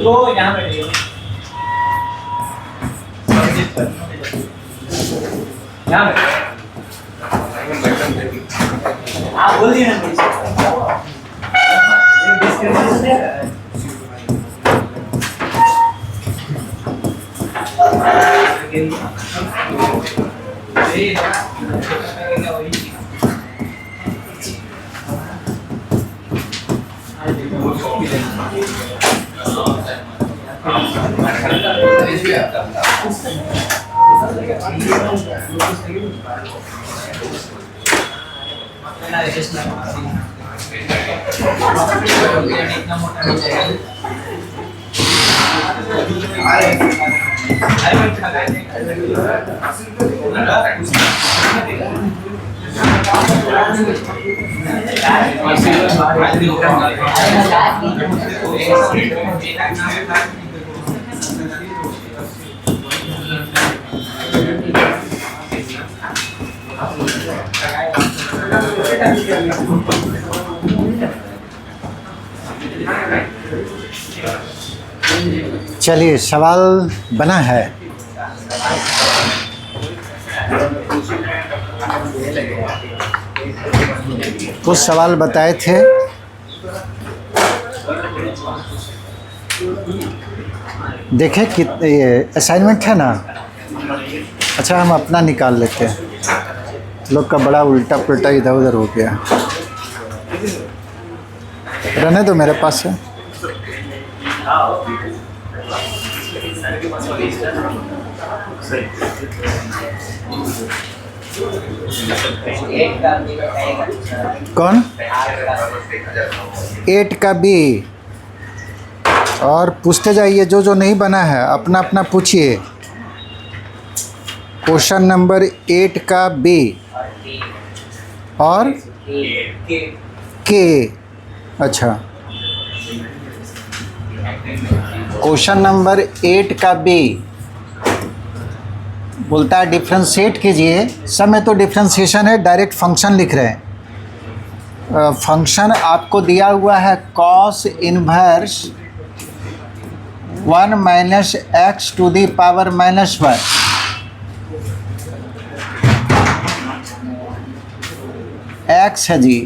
तो यहाँ बैठिए। यहाँ बैठिए। आप बोल दिए ना चलिए, सवाल बना है। कुछ सवाल बताए थे। देखें कि ये असाइनमेंट है ना। अच्छा, हम अपना निकाल लेते हैं। लोग का बड़ा उल्टा पुल्टा इधर उधर हो गया। रहने दो, मेरे पास है। कौन? 8 का बी। और पूछते जाइए, जो नहीं बना है अपना अपना पूछिए। क्वेश्चन नंबर 8 का बी और के। अच्छा, क्वेश्चन नंबर 8 का बी बोलता है डिफ्रेंशिएट कीजिए। सब में तो डिफ्रेंशिएशन है, डायरेक्ट फंक्शन लिख रहे हैं। फंक्शन आपको दिया हुआ है cos inverse 1 minus x to the power minus 1। X है जी,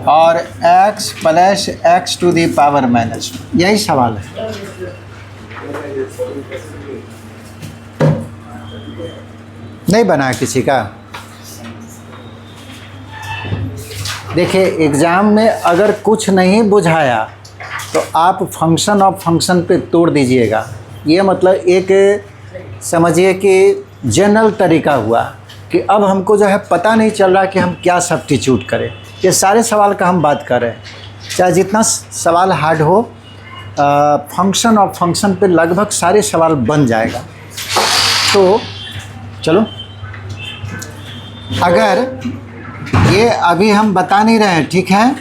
और x plus x to the power minus, यही सवाल है। नहीं बना किसी का। देखिए, एग्ज़ाम में अगर कुछ नहीं बुझाया तो आप फंक्शन ऑफ फंक्शन पे तोड़ दीजिएगा। ये मतलब एक समझिए कि जनरल तरीका हुआ कि अब हमको जो है पता नहीं चल रहा कि हम क्या सब्स्टिट्यूट करें। ये सारे सवाल का हम बात कर रहे हैं, चाहे जितना सवाल हार्ड हो, फंक्शन ऑफ फंक्शन पे लगभग सारे सवाल बन जाएगा। तो चलो, अगर ये अभी हम बता नहीं रहे हैं, ठीक है,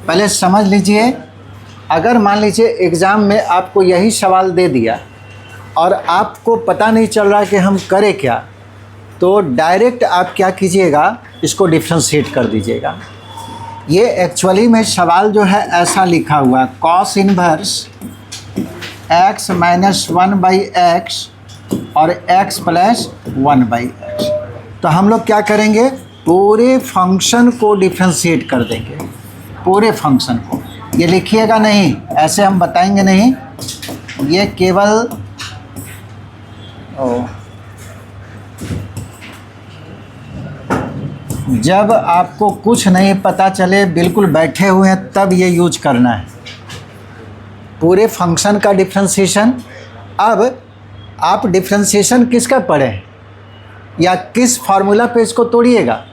पहले समझ लीजिए। अगर मान लीजिए एग्ज़ाम में आपको यही सवाल दे दिया और आपको पता नहीं चल रहा कि हम करें क्या, तो डायरेक्ट आप क्या कीजिएगा, इसको डिफ्रेंशिएट कर दीजिएगा। ये एक्चुअली में सवाल जो है ऐसा लिखा हुआ है, cos inverse x minus 1/x और x प्लस 1/x। तो हम लोग क्या करेंगे, पूरे फंक्शन को डिफ्रेंशिएट कर देंगे, पूरे फंक्शन को। ये लिखिएगा नहीं, ऐसे हम बताएंगे नहीं, ये केवल जब आपको कुछ नहीं पता चले, बिल्कुल बैठे हुए हैं, तब ये यूज करना है, पूरे फंक्शन का डिफ्रेंशिएशन। अब आप डिफ्रेंशिएशन किसका पढ़ें या किस फार्मूला पे इसको तोड़िएगा,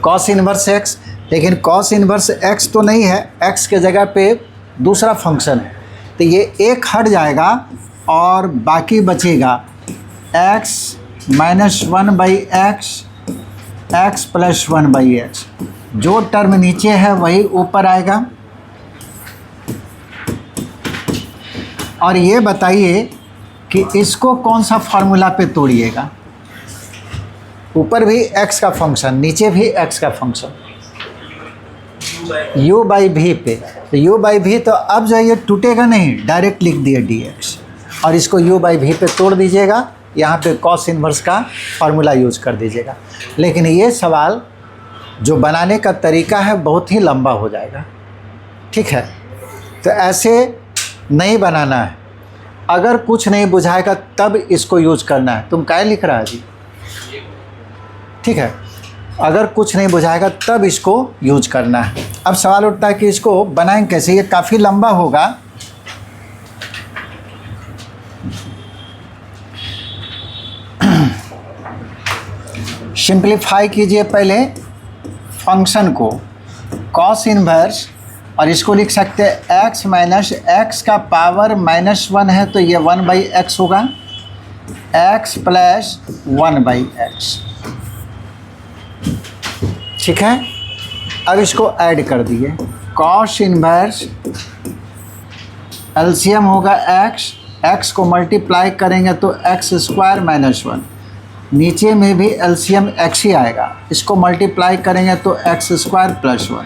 cos इनवर्स x। लेकिन cos इनवर्स x तो नहीं है, x के जगह पे दूसरा फंक्शन है, तो ये एक हट जाएगा और बाकी बचेगा x minus 1/x, x plus 1/x। जो टर्म नीचे है वही ऊपर आएगा। और ये बताइए कि इसको कौन सा फार्मूला पे तोड़िएगा। ऊपर भी x का फंक्शन, नीचे भी x का फंक्शन, u बाई भी पे, तो u बाई भी, तो अब जो ये टूटेगा नहीं, डायरेक्ट लिख दिए dx, और इसको u बाई भी पे तोड़ दीजिएगा, यहाँ पे कॉस इन्वर्स का फार्मूला यूज कर दीजिएगा। लेकिन ये सवाल जो बनाने का तरीका है बहुत ही लंबा हो जाएगा, ठीक है, तो ऐसे नहीं बनाना है। अगर कुछ नहीं बुझाएगा तब इसको यूज करना है। तुम क्या लिख रहा है जी, ठीक है, अगर कुछ नहीं बुझाएगा तब इसको यूज करना है। अब सवाल उठता है कि इसको बनाएं कैसे, ये काफ़ी लंबा होगा। सिंप्लीफाई कीजिए पहले फंक्शन को, कॉस इन्वर्स, और इसको लिख सकते हैं x माइनस एक्स का पावर -1 है तो ये 1/x होगा, x प्लस 1/x, ठीक है। अब इसको ऐड कर दिए, कॉस इन्वर्स एलसीएम होगा x को मल्टीप्लाई करेंगे तो x² -1, नीचे में भी एलसीएम x ही आएगा, इसको मल्टीप्लाई करेंगे तो x² + 1,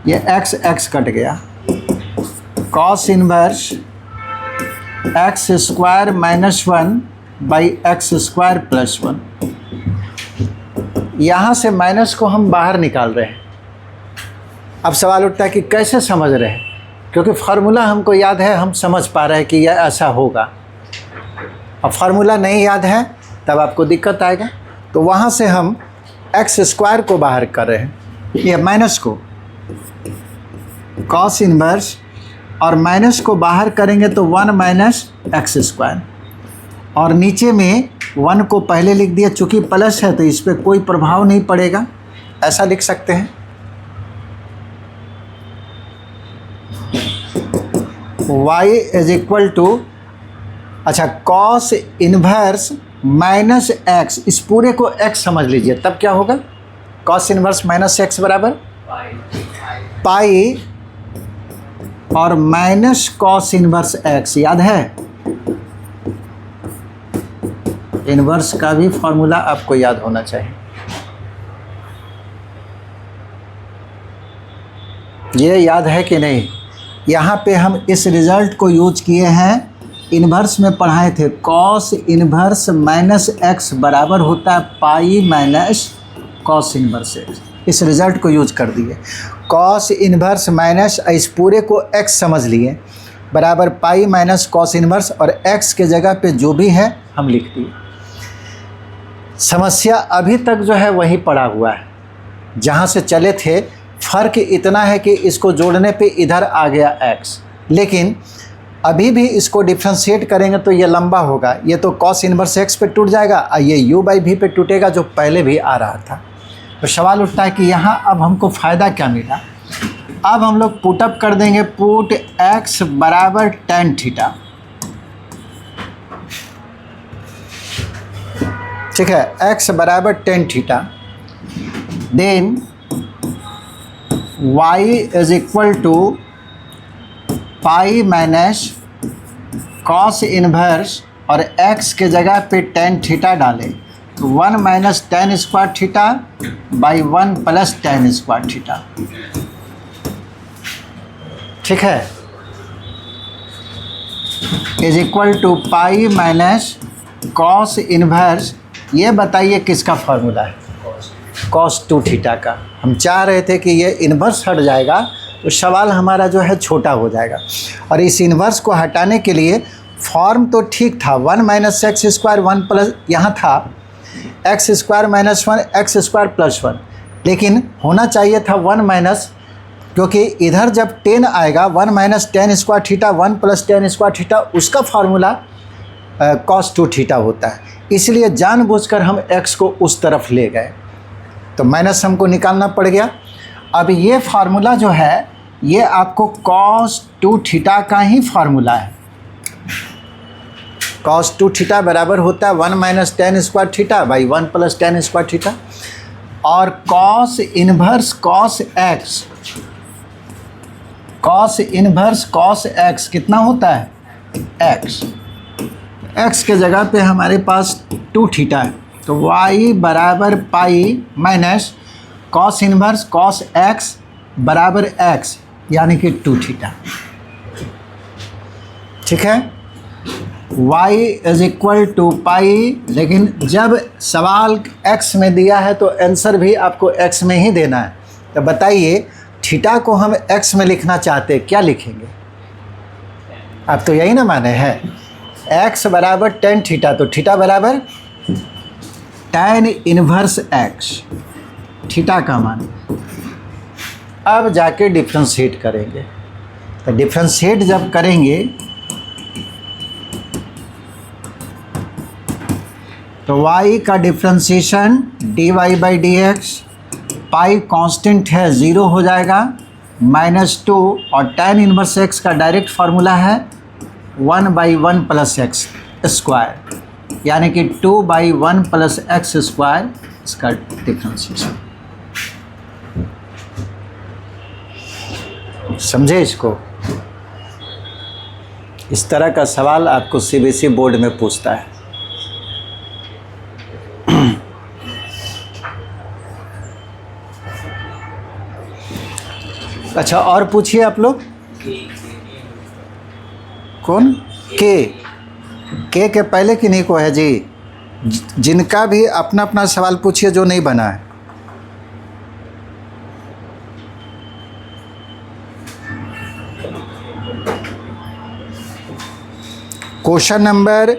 ये x कट गया, cos inverse x² -1 by x² + 1, यहाँ से माइनस को हम बाहर निकाल रहे हैं। अब सवाल उठता है कि कैसे समझ रहे हैं, क्योंकि फार्मूला हमको याद है, हम समझ पा रहे हैं कि यह ऐसा होगा। अब फार्मूला नहीं याद है तब आपको दिक्कत आएगा, तो वहाँ से हम x² को बाहर कर रहे हैं, ये माइनस को, कॉस इन्वर्स, और माइनस को बाहर करेंगे तो 1 - x², और नीचे में 1 को पहले लिख दिया, चूँकि प्लस है तो इस पर कोई प्रभाव नहीं पड़ेगा, ऐसा लिख सकते हैं। y = अच्छा, कॉस इन्वर्स -x, इस पूरे को x समझ लीजिए, तब क्या होगा, कॉस इन्वर्स -x बराबर पाई और माइनस कॉस इन्वर्स x, याद है, इन्वर्स का भी फॉर्मूला आपको याद होना चाहिए। ये याद है कि नहीं, यहाँ पे हम इस रिजल्ट को यूज किए हैं, इन्वर्स में पढ़ाए थे, कॉस इन्वर्स -x बराबर होता है पाई माइनस कॉस इन्वर्स x, इस रिजल्ट को यूज कर दिए, कॉस इन्वर्स माइनस, इस पूरे को x समझ लिए, बराबर पाई माइनस कॉस इन्वर्स, और x के जगह पे जो भी है हम लिख दिए। समस्या अभी तक जो है वही पड़ा हुआ है जहाँ से चले थे, फ़र्क इतना है कि इसको जोड़ने पे इधर आ गया x, लेकिन अभी भी इसको डिफ्रेंशिएट करेंगे तो ये लंबा होगा, ये तो कॉस इन्वर्स x पे टूट जाएगा और ये u/v पे टूटेगा जो पहले भी आ रहा था। तो सवाल उठता है कि यहाँ अब हमको फ़ायदा क्या मिला। अब हम लोग पुटअप कर देंगे, पुट x बराबर tan थीटा, ठीक है, x बराबर tan theta, then y = pi minus cos inverse, और x के जगह पे tan थीटा डालें तो 1 - tan² theta by 1 + tan² theta, ठीक है, = पाई माइनस कॉस इन्वर्स, ये बताइए किसका फार्मूला है, cos 2 थीटा का। हम चाह रहे थे कि ये इन्वर्स हट जाएगा तो सवाल हमारा जो है छोटा हो जाएगा, और इस इन्वर्स को हटाने के लिए फॉर्म तो ठीक था, 1 - x² 1 प्लस, यहाँ था x² - 1 x² + 1, लेकिन होना चाहिए था 1 क्योंकि इधर जब 10 आएगा 1 - tan² थीटा 1 + tan² थीटा, उसका फार्मूला cos 2 थीटा होता है, इसलिए जानबूझकर हम x को उस तरफ ले गए, तो माइनस हमको निकालना पड़ गया। अब ये फार्मूला जो है ये आपको cos 2 थीटा का ही फार्मूला है, cos 2 थीटा बराबर होता है 1 - tan² theta by 1 + tan² theta, और cos इन्वर्स cos x कितना होता है x के जगह पे हमारे पास 2 थीटा है, तो y बराबर पाई minus cos inverse cos x बराबर x यानी कि 2 थीटा। ठीक है, y इज इक्वल टू पाई, लेकिन जब सवाल x में दिया है तो आंसर भी आपको x में ही देना है। तो बताइए थीटा को हम x में लिखना चाहते हैं, क्या लिखेंगे? आप तो यही ना माने हैं, x बराबर टेन थीटा, तो थीटा बराबर tan इनवर्स x, थीटा का मान। अब जाके डिफ्रेंशिएट करेंगे, तो डिफ्रेंशिएट जब करेंगे तो y का differentiation dy by d x, pi constant है 0 हो जाएगा, -2, और tan इनवर्स x का डायरेक्ट फार्मूला है 1/1 प्लस एक्स स्क्वायर, यानी कि 2/1 प्लस एक्स स्क्वायर इसका डिफ्रेंशिएशन। समझे इसको? इस तरह का सवाल आपको सीबीएसई बोर्ड में पूछता है। अच्छा, और पूछिए आप लोग। कौन? के पहले कि नहीं को है जी? जिनका भी अपना अपना सवाल पूछिए जो नहीं बना है। क्वेश्चन नंबर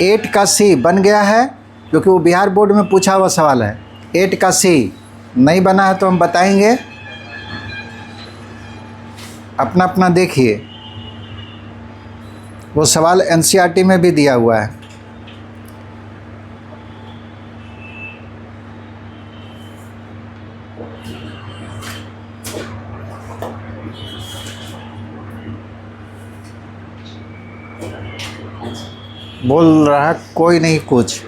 8 का सी बन गया है, क्योंकि वो बिहार बोर्ड में पूछा हुआ सवाल है। 8 का सी नहीं बना है तो हम बताएंगे, अपना अपना देखिए। वो सवाल एनसीईआरटी में भी दिया हुआ है। बोल रहा कोई नहीं कुछ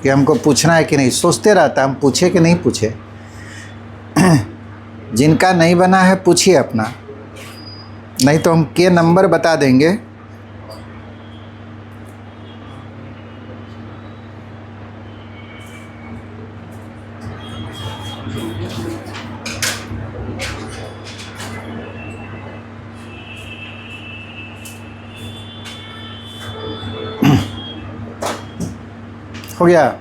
कि हमको पूछना है कि नहीं, सोचते रहता हम पूछे कि नहीं पूछे। जिनका नहीं बना है पूछिए अपना, नहीं तो हम के नंबर बता देंगे। हो गया?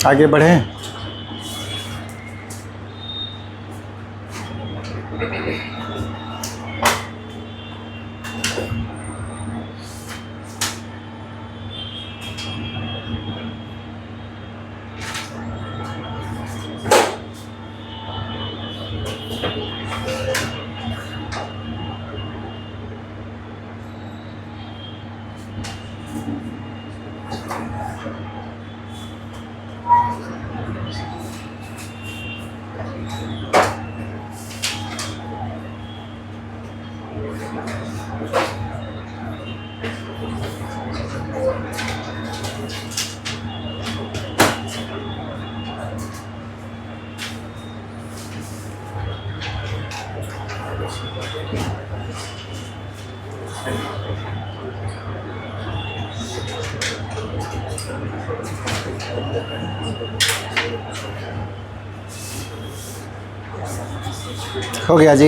आगे बढ़ें। हो गया जी।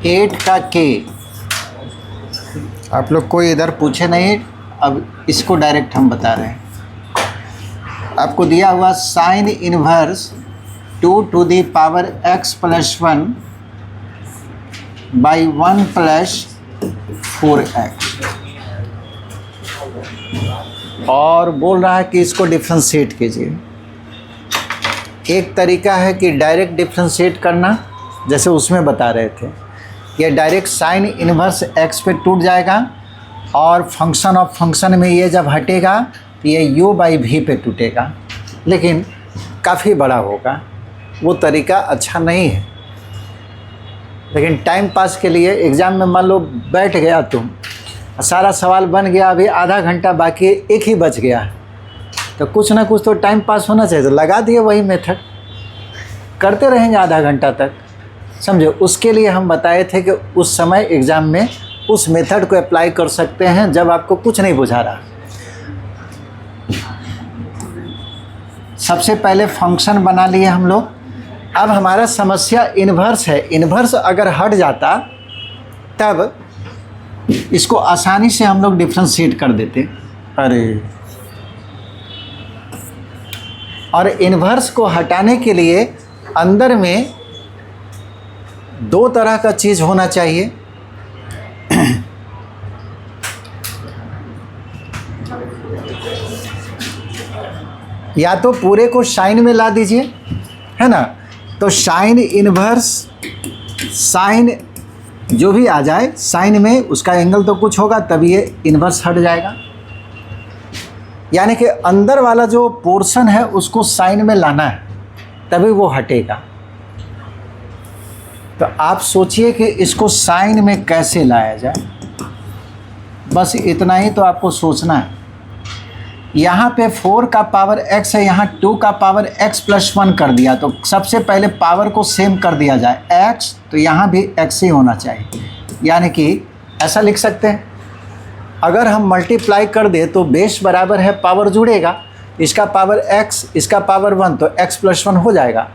एट का के आप लोग कोई इधर पूछे नहीं, अब इसको डायरेक्ट हम बता रहे हैं। आपको दिया हुआ sine inverse 2 to the power x plus 1 by 1 plus 4x, और बोल रहा है कि इसको डिफ्रेंशिएट कीजिए। एक तरीका है कि डायरेक्ट डिफ्रेंशिएट करना, जैसे उसमें बता रहे थे, ये डायरेक्ट साइन इन्वर्स x पे टूट जाएगा और फंक्शन ऑफ फंक्शन में ये जब हटेगा तो ये u बाई v पे टूटेगा, लेकिन काफ़ी बड़ा होगा, वो तरीका अच्छा नहीं है। लेकिन टाइम पास के लिए एग्ज़ाम में मान लो बैठ गया तुम, सारा सवाल बन गया, अभी आधा घंटा बाकी, एक ही बच गया, तो कुछ ना कुछ तो टाइम पास होना चाहिए, तो लगा दिए वही मेथड, करते रहेंगे आधा घंटा तक, समझो। उसके लिए हम बताए थे कि उस समय एग्ज़ाम में उस मेथड को अप्लाई कर सकते हैं जब आपको कुछ नहीं बुझा रहा। सबसे पहले फंक्शन बना लिए हम लोग। अब हमारा समस्या इन्वर्स है। इन्वर्स अगर हट जाता तब इसको आसानी से हम लोग डिफ्रेंशिएट कर देते। अरे, और इन्वर्स को हटाने के लिए अंदर में दो तरह का चीज़ होना चाहिए। या तो पूरे को साइन में ला दीजिए, है ना, तो साइन इन्वर्स, साइन जो भी आ जाए साइन में, उसका एंगल तो कुछ होगा तभी ये इन्वर्स हट जाएगा। यानी कि अंदर वाला जो पोर्शन है उसको साइन में लाना है, तभी वो हटेगा। तो आप सोचिए कि इसको साइन में कैसे लाया जाए, बस इतना ही तो आपको सोचना है। यहाँ पे 4 का पावर x है, यहाँ 2 का पावर x प्लस 1 कर दिया, तो सबसे पहले पावर को सेम कर दिया जाए x, तो यहाँ भी x ही होना चाहिए। यानी कि ऐसा लिख सकते हैं, अगर हम मल्टीप्लाई कर दे तो बेस बराबर है, पावर जुड़ेगा, इसका पावर x, इसका पावर 1, तो x प्लस 1 हो जाएगा।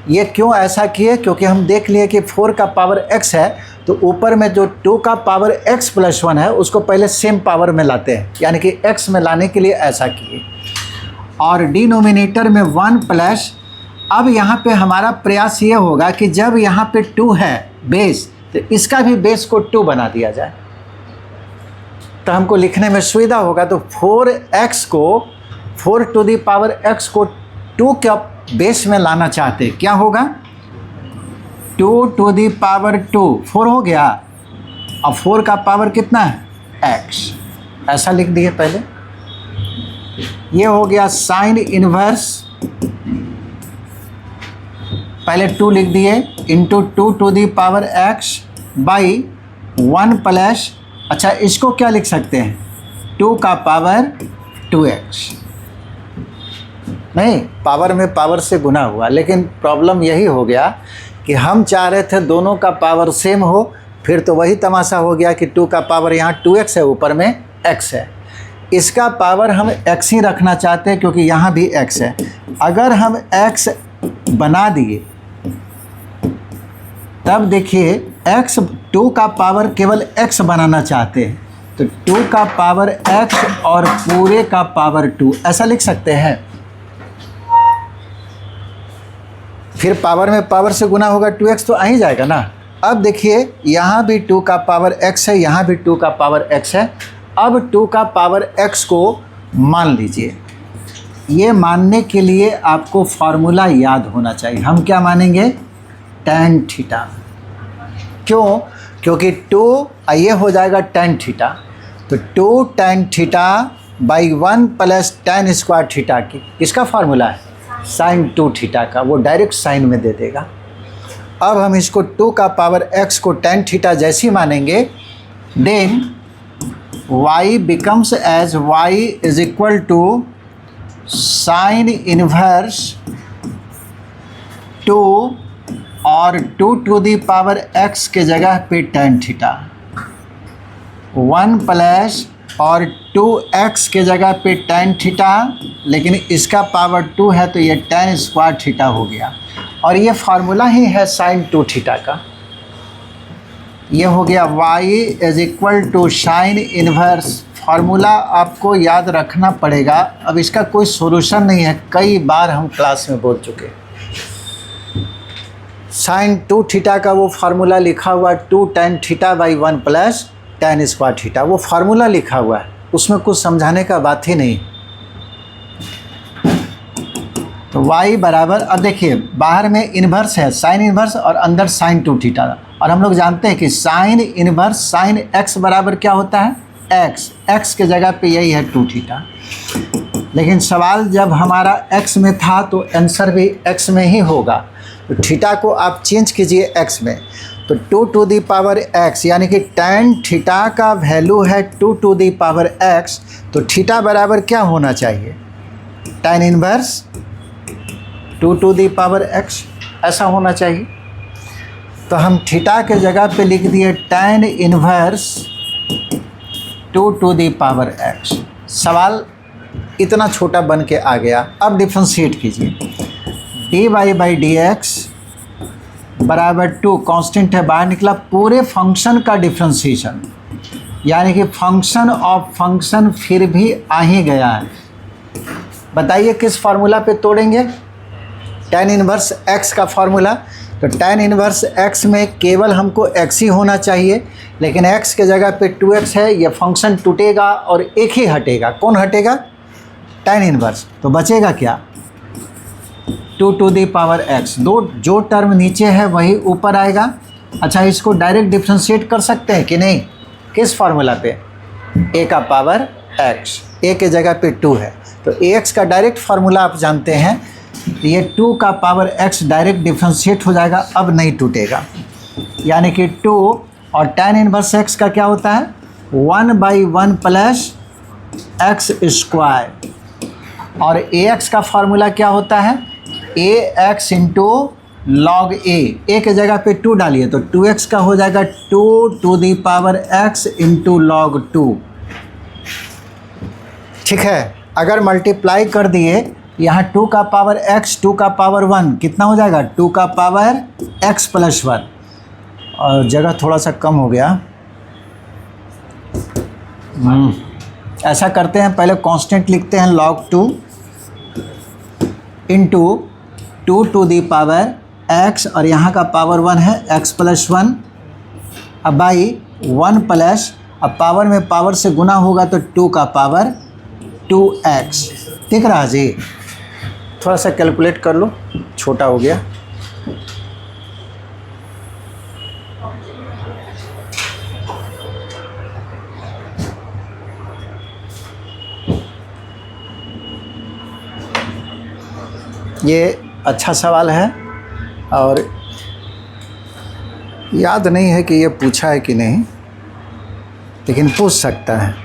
ये क्यों ऐसा किए? क्योंकि हम देख लिए कि 4 का पावर x है, तो ऊपर में जो 2 का पावर x प्लस 1 है उसको पहले सेम पावर में लाते हैं, यानी कि x में लाने के लिए ऐसा किए। और डिनोमिनेटर में 1 प्लस, अब यहाँ पे हमारा प्रयास ये होगा कि जब यहाँ पे 2 है बेस, तो इसका भी बेस को 2 बना दिया जाए, तो हमको लिखने में सुविधा होगा। तो 4x को, 4 टू दी पावर x को 2 के बेस में लाना चाहते, क्या होगा? 2 टू दी पावर 2, 4 हो गया, अब 4 का पावर कितना है? x, ऐसा लिख दिए पहले। ये हो गया साइन इन्वर्स, पहले 2 लिख दिए, into 2 to the power x by 1 plus, अच्छा इसको क्या लिख सकते हैं? 2 का पावर 2x, नहीं, पावर में पावर से गुना हुआ, लेकिन प्रॉब्लम यही हो गया कि हम चाह रहे थे दोनों का पावर सेम हो, फिर तो वही तमाशा हो गया कि 2 का पावर यहाँ 2x है, ऊपर में x है, इसका पावर हम x ही रखना चाहते हैं क्योंकि यहाँ भी x है। अगर हम x बना दिए तब देखिए x, 2 का पावर केवल x बनाना चाहते हैं, तो 2 का पावर x और पूरे का पावर 2, ऐसा लिख सकते हैं। फिर पावर में पावर से गुना होगा, 2x तो आ ही जाएगा ना। अब देखिए यहाँ भी 2 का पावर x है, यहाँ भी 2 का पावर x है। अब 2 का पावर x को मान लीजिए। ये मानने के लिए आपको फार्मूला याद होना चाहिए। हम क्या मानेंगे? tan theta. क्यों? क्योंकि 2 ये हो जाएगा tan थीटा, तो 2 tan theta by 1 plus tan square theta की, इसका फार्मूला है साइन 2 थीटा का, वो डायरेक्ट साइन में दे देगा। अब हम इसको 2 का पावर x को tan थीटा जैसी मानेंगे, then y becomes as y is equal to sine inverse 2 और 2 टू दी पावर x के जगह पे tan थीटा, 1 प्लस और 2x के जगह पे tan थीटा, लेकिन इसका पावर 2 है तो ये tan स्क्वायर थीटा हो गया। और ये फार्मूला ही है साइन 2 थीटा का। ये हो गया y is equal to sine inverse. Formula आपको याद रखना पड़ेगा। अब इसका कोई सॉल्यूशन नहीं है, कई बार हम क्लास में बोल चुके। साइन 2 थीटा का वो फार्मूला लिखा हुआ 2 tan theta by 1 plus tan square theta, वो फार्मूला लिखा हुआ है, उसमें कुछ समझाने का बात ही नहीं। तो y बराबर, अब देखिए बाहर में इन्वर्स है साइन इन्वर्स और अंदर साइन 2 थीटा, और हम लोग जानते हैं कि साइन इन्वर्स साइन x बराबर क्या होता है x के जगह पे यही है 2 थीटा। लेकिन सवाल जब हमारा x में था तो आंसर भी x में ही होगा, तो थीटा को आप चेंज कीजिए x में, तो 2 टू दी पावर x यानी कि tan थीटा का वैल्यू है 2 टू दी पावर x, तो थीटा बराबर क्या होना चाहिए tan inverse 2 to the power x, ऐसा होना चाहिए। तो हम थीटा के जगह पे लिख दिए tan inverse 2 to the power x। सवाल इतना छोटा बन के आ गया। अब डिफ्रेंशिएट कीजिए, dy बाई डी एक्स बराबर 2, कांस्टेंट है बाहर निकला, पूरे फंक्शन का डिफ्रेंशिएशन, यानी कि फंक्शन ऑफ फंक्शन फिर भी आ ही गया है। बताइए किस फार्मूला पे तोड़ेंगे, tan इन्वर्स x का फार्मूला। तो tan इन्वर्स x में केवल हमको x ही होना चाहिए, लेकिन x के जगह पे 2x है, ये फंक्शन टूटेगा और एक ही हटेगा, कौन हटेगा tan इन्वर्स, तो बचेगा क्या 2 टू दी पावर x, दो जो टर्म नीचे है वही ऊपर आएगा। अच्छा, इसको डायरेक्ट डिफ्रेंशिएट कर सकते हैं कि नहीं, किस फार्मूला पे, a का पावर x, a के जगह पे 2 है, तो ax का डायरेक्ट फार्मूला आप जानते हैं, ये 2 का पावर x डायरेक्ट डिफ्रेंशिएट हो जाएगा, अब नहीं टूटेगा, यानी कि 2 और tan इन्वर्स x का क्या होता है 1 बाई 1 प्लस एक्स स्क्वायर, और ax का फार्मूला क्या होता है ax इंटू लॉग a के जगह पे 2 डालिए तो 2x का हो जाएगा 2 to the power x into log 2। ठीक है, अगर मल्टीप्लाई कर दिए यहाँ 2 का पावर x 2 का पावर 1 कितना हो जाएगा 2 का पावर x प्लस 1, और जगह थोड़ा सा कम हो गया। ऐसा करते हैं, पहले कांस्टेंट लिखते हैं log 2 into 2 to the power x, और यहाँ का पावर 1 है x प्लस 1, अब बाई 1 प्लस, अब पावर में पावर से गुना होगा तो 2 का पावर 2x। दिख रहा जी, थोड़ा सा कैलकुलेट कर लो, छोटा हो गया। ये अच्छा सवाल है, और याद नहीं है कि ये पूछा है कि नहीं, लेकिन पूछ सकता है।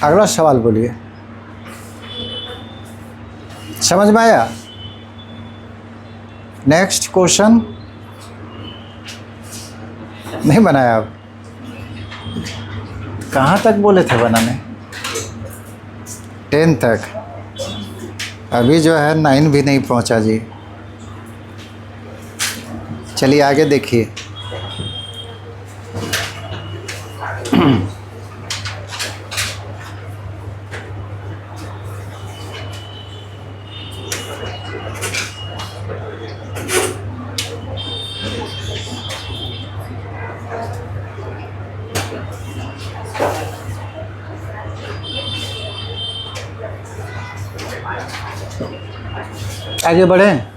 अगला सवाल बोलिए, समझ में आया? नेक्स्ट क्वेश्चन नहीं बनाया आप? कहाँ तक बोले थे बनाने? 10 तक। अभी जो है 9 भी नहीं पहुँचा जी। चलिए आगे देखिए। आगे बढ़ें।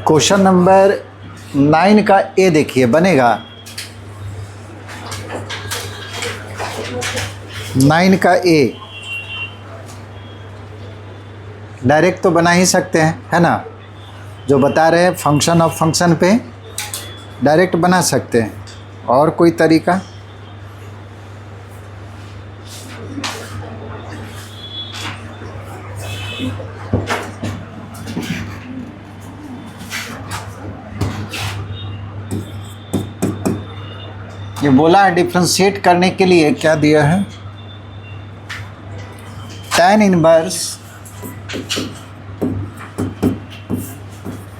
क्वेश्चन नंबर 9 का ए देखिए, बनेगा 9 का ए डायरेक्ट तो बना ही सकते हैं, है ना। जो बता रहे हैं फंक्शन ऑफ फंक्शन पे डायरेक्ट बना सकते हैं। और कोई तरीका? ये बोला है डिफ्रेंशिएट करने के लिए क्या दिया है, tan inverse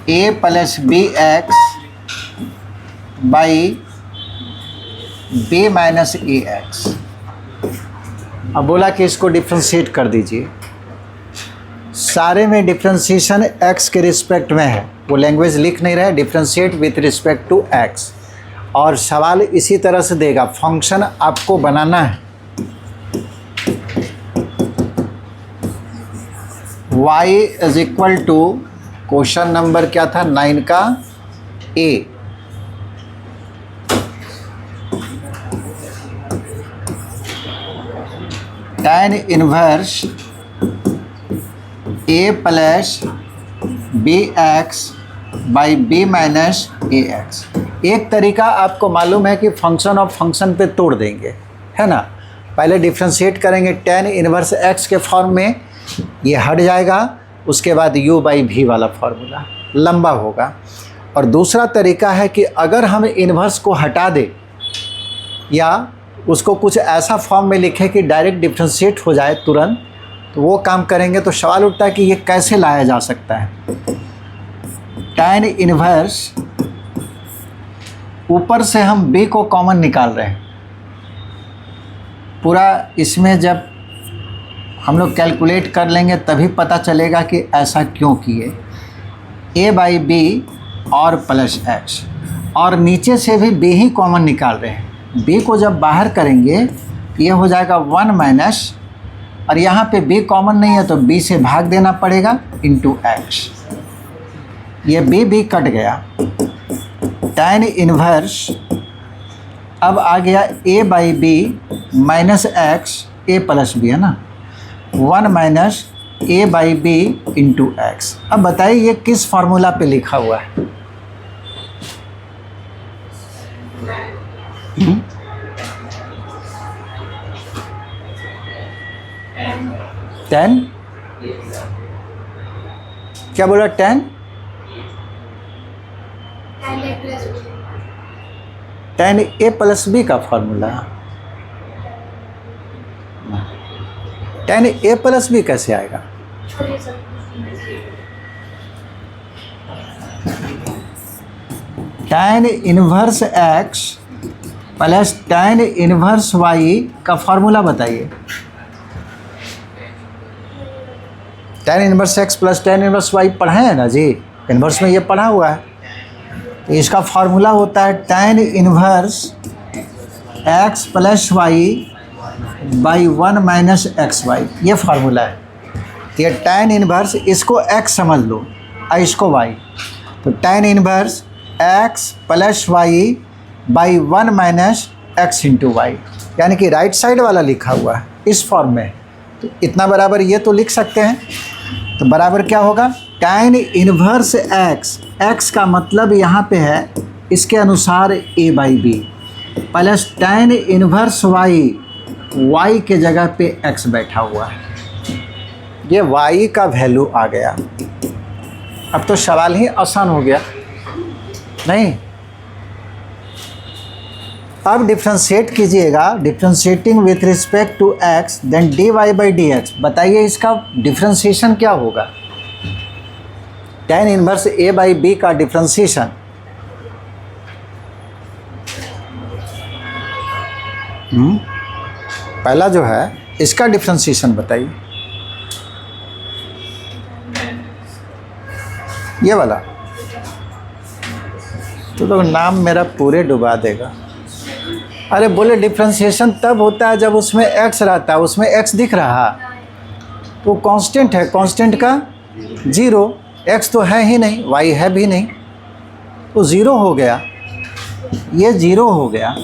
a plus b x by b minus a x. अब बोला कि इसको डिफ्रेंशिएट कर दीजिए। सारे में डिफ्रेंशिएशन x के रिस्पेक्ट में है, वो लैंग्वेज लिख नहीं रहे, differentiate with respect to x। और सवाल इसी तरह से देगा, फंक्शन आपको बनाना है y is equal to, question number क्या था 9 का a, tan inverse a plus b x by b minus a x. एक तरीका आपको मालूम है कि फंक्शन ऑफ फंक्शन पे तोड़ देंगे, है ना। पहले डिफ्रेंशिएट करेंगे tan इनवर्स x के फॉर्म में, ये हट जाएगा, उसके बाद u बाई v वाला फार्मूला लंबा होगा। और दूसरा तरीका है कि अगर हम इन्वर्स को हटा दें या उसको कुछ ऐसा फॉर्म में लिखें कि डायरेक्ट डिफ्रेंशिएट हो जाए तुरंत, तो वो काम करेंगे। तो सवाल उठता है कि ये कैसे लाया जा सकता है। tan इनवर्स, ऊपर से हम b को कॉमन निकाल रहे हैं पूरा, इसमें जब हम लोग कैलकुलेट कर लेंगे तभी पता चलेगा कि ऐसा क्यों किए। a बाई बी और प्लस एक्स, और नीचे से भी b ही कॉमन निकाल रहे हैं। b को जब बाहर करेंगे ये हो जाएगा 1 माइनस, और यहाँ पे b कॉमन नहीं है तो b से भाग देना पड़ेगा इंटू एक्स। ये b कट गया। tan इनवर्स अब आ गया a by b minus x, a plus b है ना, 1 minus a by b into x. अब बताइए ये किस फार्मूला पे लिखा हुआ है? tan, क्या बोला? tan a प्लस बी का formula. tan a plus b कैसे आएगा? tan inverse x plus tan inverse y का फार्मूला बताइए। tan inverse x plus tan inverse y पढ़े हैं ना जी, इनवर्स में ये पढ़ा हुआ है। तो इसका फार्मूला होता है tan inverse x plus y by 1 minus x y, ये फार्मूला है। तो ये tan इनवर्स, इसको x समझ लो और इसको y, तो tan inverse x plus y by 1 minus x into y, यानी कि राइट साइड वाला लिखा हुआ है इस फॉर्म में। तो इतना बराबर ये तो लिख सकते हैं। तो बराबर क्या होगा? tan इनवर्स x का मतलब यहाँ पे है इसके अनुसार a by b, plus tan inverse y के जगह पे x बैठा हुआ है। ये y का वैल्यू आ गया। अब तो सवाल ही आसान हो गया नहीं? अब डिफ्रेंशिएट कीजिएगा, differentiating with respect to x, then dy by d x. बताइए इसका डिफ्रेंशिएशन क्या होगा? tan inverse a by b का डिफ्रेंशिएशन पहला जो है इसका डिफ्रेंशिएशन बताइए। ये वाला तो नाम मेरा पूरे डुबा देगा। अरे बोले डिफ्रेंशिएशन तब होता है जब उसमें x रहता है, उसमें x दिख रहा तो कांस्टेंट है, कांस्टेंट का 0, x तो है ही नहीं, y है भी नहीं, तो 0 हो गया, ये 0 हो गया।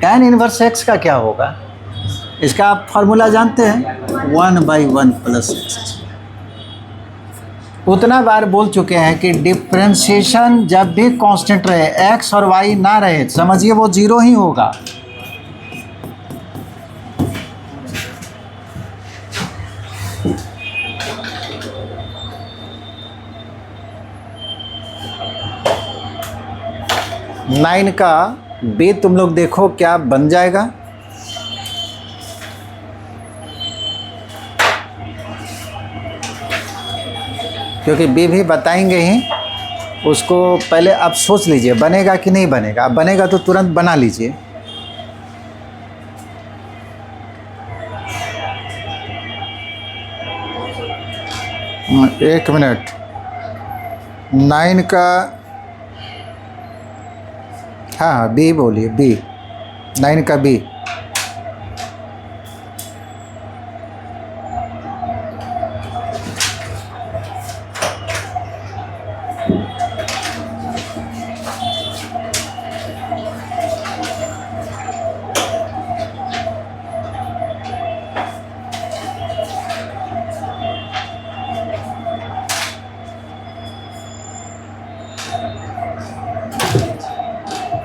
tan इनवर्स x का क्या होगा, इसका आप फार्मूला जानते हैं, 1/1 + x। उतना बार बोल चुके हैं कि डिफ्रेंशिएशन जब भी कांस्टेंट रहे, x और y ना रहे, समझिए वो 0 ही होगा। नाइन का b तुम लोग देखो क्या बन जाएगा। क्योंकि b भी बताएंगे ही, उसको पहले आप सोच लीजिए बनेगा कि नहीं बनेगा। अब बनेगा तो तुरंत बना लीजिए। एक मिनट, 9 का, हाँ b बोलिए, b 9 का b।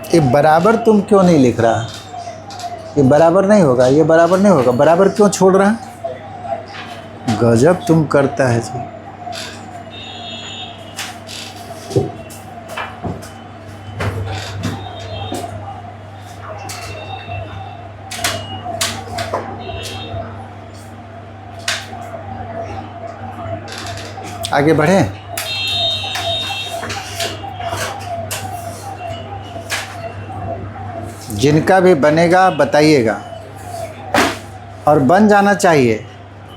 ये बराबर तुम क्यों नहीं लिख रहा, ये बराबर नहीं होगा, ये बराबर नहीं होगा, बराबर क्यों छोड़ रहा, गजब तुम करता है जी। आगे बढ़े। जिनका भी बनेगा बताइएगा, और बन जाना चाहिए।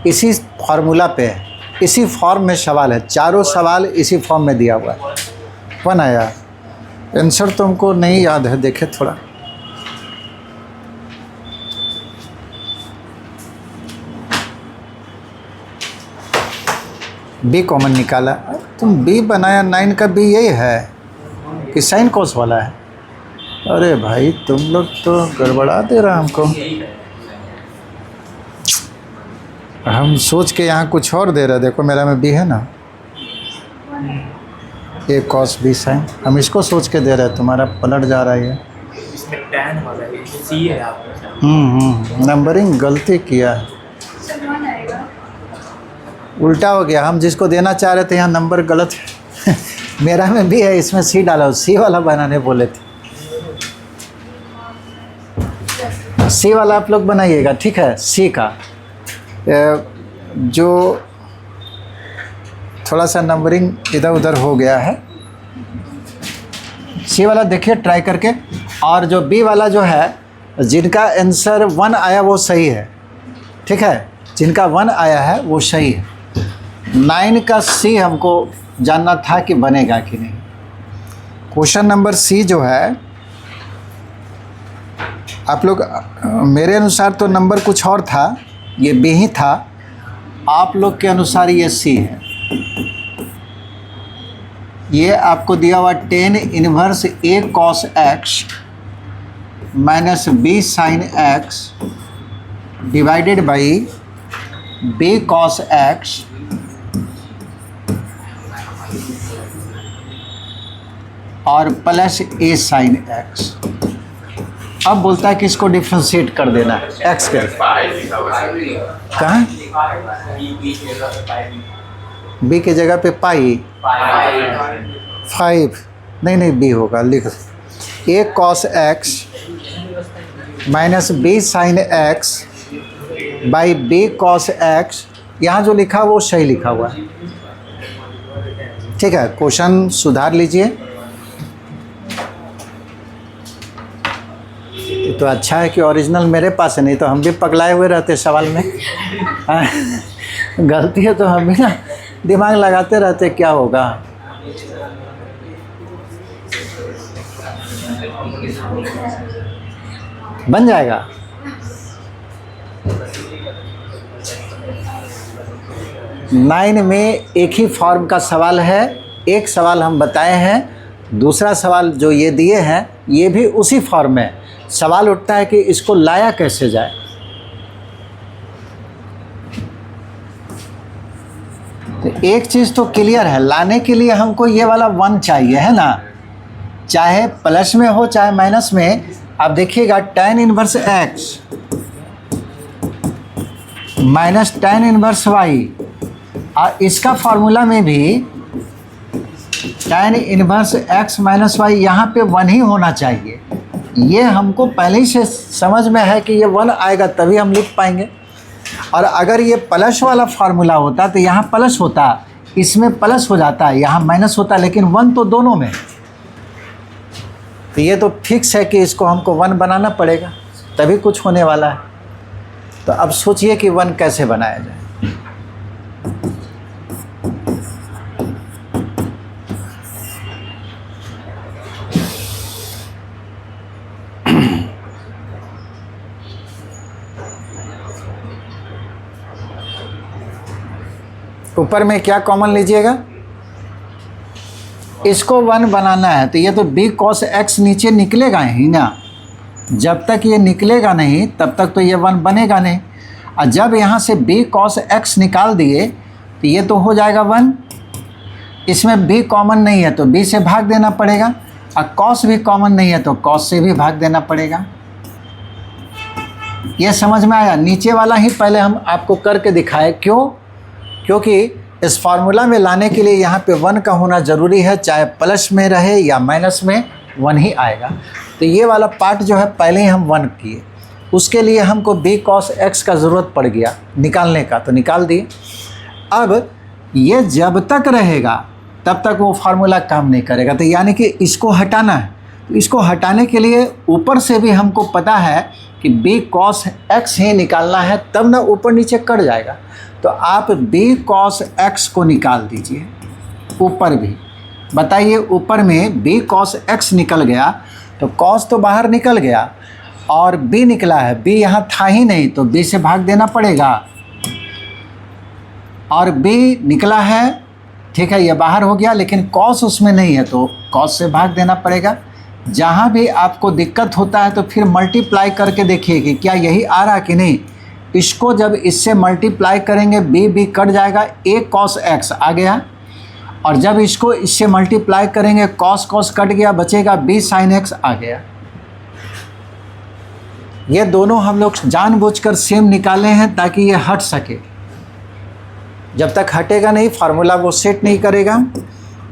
इसी फार्मूला पे है, इसी फॉर्म में सवाल है, चारों सवाल इसी फॉर्म में दिया हुआ है। कौन आया, आंसर तुमको नहीं याद है, देखे थोड़ा। बी कॉमन निकाला, तुम बी बनाया, 9 का बी यही है कि साइन कोस वाला है। अरे भाई तुम लोग तो गड़बड़ा दे रहा हमको, हम सोच के यहाँ कुछ और दे रहे। देखो मेरा में बी है ना, ए कॉस बी साइन, हम इसको सोच के दे रहे हैं, तुम्हारा पलट जा रहा है। इसमें tan वाला है, सी है आपका। नंबरिंग गलती किया है, उल्टा हो गया। हम जिसको देना चाह रहे थे यहाँ नंबर गलत है। मेरा में भी है, इसमें सी डाला, सी वाला बनाने बोले थे। सी वाला आप लोग बनाइएगा, ठीक है। सी का जो थोड़ा सा नंबरिंग इधर उधर हो गया है, सी वाला देखिए ट्राई करके। और जो बी वाला जो है, जिनका आंसर 1 आया वो सही है, ठीक है, जिनका 1 आया है वो सही है। 9 का सी हमको जानना था कि बनेगा कि नहीं। क्वेश्चन नंबर सी जो है, आप लोग, मेरे अनुसार तो नंबर कुछ और था, ये बी ही था, आप लोग के अनुसार ये सी है। ये आपको दिया हुआ tan inverse a cos x minus b sin x divided by b cos x और प्लस a sin x। अब बोलता है कि इसको डिफ्रेंशिएट कर देना है x के। कहाँ b की जगह पे पाई 5, नहीं b होगा, लिख a cos x minus b sin x by b cos x। यहाँ जो लिखा वो सही लिखा हुआ है, ठीक है। क्वेश्चन सुधार लीजिए। तो अच्छा है कि ओरिजिनल मेरे पास है, नहीं तो हम भी पगलाए हुए रहते सवाल में। गलती है तो हम भी ना दिमाग लगाते रहते क्या होगा। बन जाएगा। नाइन में एक ही फॉर्म का सवाल है, एक सवाल हम बताए हैं, दूसरा सवाल जो ये दिए हैं ये भी उसी फॉर्म में। सवाल उठता है कि इसको लाया कैसे जाए। तो एक चीज़ तो क्लियर है, लाने के लिए हमको ये वाला 1 चाहिए, है ना, चाहे प्लस में हो चाहे माइनस में। आप देखिएगा tan inverse x minus tan inverse y, और इसका फार्मूला में भी tan inverse x minus y यहाँ पे 1 ही होना चाहिए। ये हमको पहले ही से समझ में है कि ये 1 आएगा तभी हम लिख पाएंगे। और अगर ये प्लस वाला फार्मूला होता तो यहाँ प्लस होता, इसमें प्लस हो जाता, यहाँ माइनस होता, लेकिन 1 तो दोनों में। तो ये तो फिक्स है कि इसको हमको 1 बनाना पड़ेगा तभी कुछ होने वाला है। तो अब सोचिए कि 1 कैसे बनाया जाए। ऊपर में क्या कॉमन लीजिएगा, इसको 1 बनाना है तो ये तो b cos x नीचे निकलेगा ही ना। जब तक ये निकलेगा नहीं तब तक तो ये 1 बनेगा नहीं। और जब यहाँ से b cos x निकाल दिए तो ये तो हो जाएगा 1। इसमें b कॉमन नहीं है तो b से भाग देना पड़ेगा, और cos भी कॉमन नहीं है तो cos से भी भाग देना पड़ेगा। ये समझ में आया। नीचे वाला ही पहले हम आपको करके दिखाए, क्यों? क्योंकि इस फार्मूला में लाने के लिए यहाँ पे 1 का होना ज़रूरी है, चाहे प्लस में रहे या माइनस में 1 ही आएगा। तो ये वाला पार्ट जो है पहले ही हम 1 किए, उसके लिए हमको b cos x का ज़रूरत पड़ गया निकालने का, तो निकाल दिए। अब ये जब तक रहेगा तब तक वो फार्मूला काम नहीं करेगा, तो यानी कि इसको हटाना है। तो इसको हटाने के लिए ऊपर से भी हमको पता है कि b cos x ही निकालना है, तब ना ऊपर नीचे कट जाएगा। तो आप b cos x को निकाल दीजिए। ऊपर भी बताइए, ऊपर में b cos x निकल गया तो cos तो बाहर निकल गया और b निकला है, b यहाँ था ही नहीं तो b से भाग देना पड़ेगा, और b निकला है, ठीक है, ये बाहर हो गया, लेकिन cos उसमें नहीं है तो cos से भाग देना पड़ेगा। जहाँ भी आपको दिक्कत होता है तो फिर मल्टीप्लाई करके देखिए कि क्या यही आ रहा कि नहीं। इसको जब इससे मल्टीप्लाई करेंगे b कट जाएगा, a cos x आ गया, और जब इसको इससे मल्टीप्लाई करेंगे cos कट गया, बचेगा b sin x आ गया। ये दोनों हम लोग जानबूझकर सेम निकाले हैं ताकि ये हट सके। जब तक हटेगा नहीं फार्मूला वो सेट नहीं करेगा।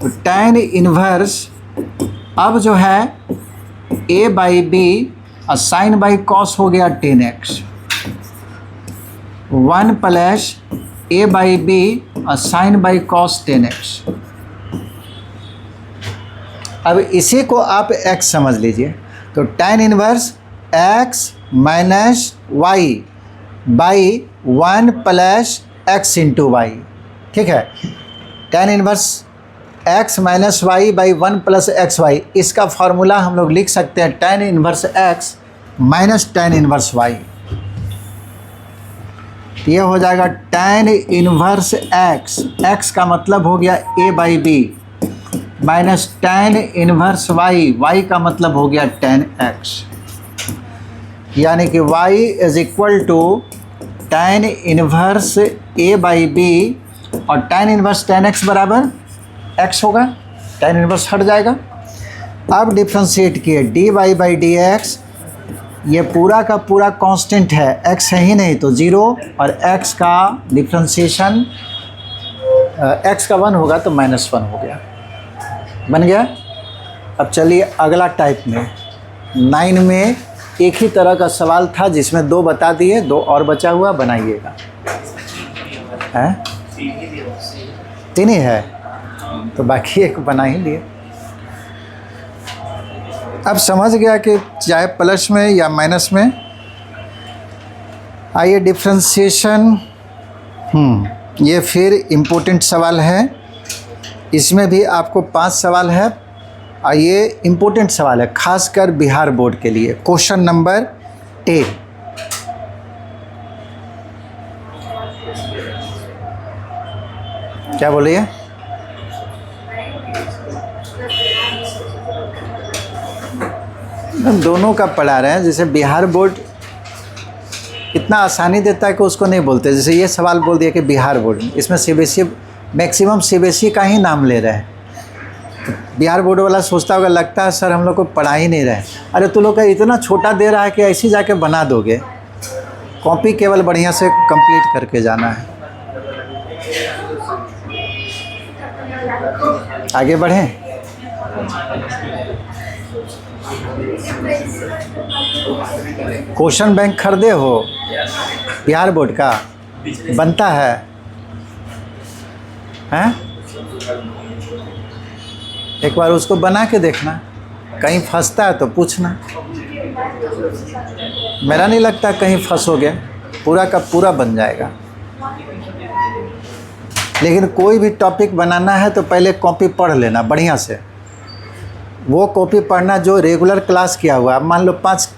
तो tan इनवर्स अब जो है a बाई b और साइन बाई कॉस हो गया 10x, 1 plus a by b और साइन बाई कॉस 10x। अब इसी को आप x समझ लीजिए। तो tan inverse x minus y by 1 plus x into y, ठीक है। tan inverse x minus y by 1 plus x y, इसका फार्मूला हम लोग लिख सकते हैं tan inverse x minus tan inverse y। ये हो जाएगा tan इनवर्स x का मतलब हो गया a by b, minus tan inverse y का मतलब हो गया tan x, यानी कि y is equal to tan inverse a by b, और tan इनवर्स tan x बराबर x होगा, tan इनवर्स हट जाएगा। अब डिफ्रेंशिएट किए dy बाई डी एक्स, ये पूरा का पूरा कांस्टेंट है, x है ही नहीं तो 0, और x का डिफ्रेंशिएशन x का 1 होगा तो -1 हो गया, बन गया। अब चलिए अगला टाइप में। 9 में एक ही तरह का सवाल था जिसमें 2 बता दिए, 2 और बचा हुआ बनाइएगा। हैं 3 ही है तो बाकी एक बना ही लिए। अब समझ गया कि चाहे प्लस में या माइनस में। आइए डिफ्रेंशिएशन, ये फिर इम्पोर्टेंट सवाल है। इसमें भी आपको 5 सवाल है, और ये इम्पोर्टेंट सवाल है खासकर बिहार बोर्ड के लिए। Question number ten. क्या बोलिए? हम दोनों का पढ़ा रहे हैं। जैसे बिहार बोर्ड इतना आसानी देता है कि उसको नहीं बोलते। जैसे ये सवाल बोल दिया कि बिहार बोर्ड, इसमें सीबीएसई मैक्सिमम सीबीएसई का ही नाम ले रहे हैं। बिहार बोर्ड वाला सोचता होगा, लगता है सर हम लोग को पढ़ा ही नहीं रहे। अरे तू लोग का इतना छोटा दे रहा है कि ऐसे जाके बना दोगे। कॉपी केवल बढ़िया से कंप्लीट करके जाना है। आगे बढ़ें। क्वेश्चन बैंक खरीदे हो बिहार बोर्ड का? बनता है हैं? एक बार उसको बना के देखना, कहीं फंसता है तो पूछना। मेरा नहीं लगता कहीं फंसोगे, पूरा का पूरा बन जाएगा। लेकिन कोई भी टॉपिक बनाना है तो पहले कॉपी पढ़ लेना बढ़िया से। वो कॉपी पढ़ना जो रेगुलर क्लास किया हुआ। अब मान लो 5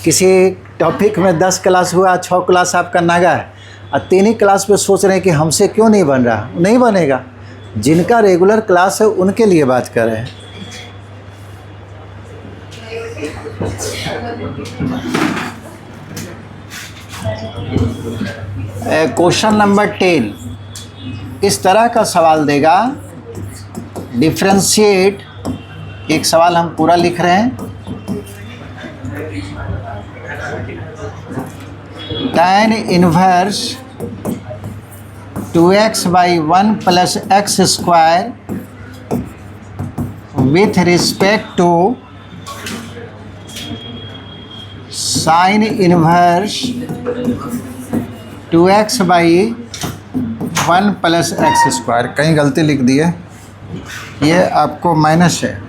किसी टॉपिक में 10 क्लास हुआ, 6 क्लास आपका नागा है, और 3 ही क्लास पे सोच रहे हैं कि हमसे क्यों नहीं बन रहा। नहीं बनेगा। जिनका रेगुलर क्लास है उनके लिए बात कर रहे हैं। क्वेश्चन नंबर 10 इस तरह का सवाल देगा। डिफरेंशिएट, एक सवाल हम पूरा लिख रहे हैं। tan inverse 2x by 1 plus x square with respect to sine inverse 2x by 1 plus x square. कहीं गलती लिख दी है, ये आपको माइनस है।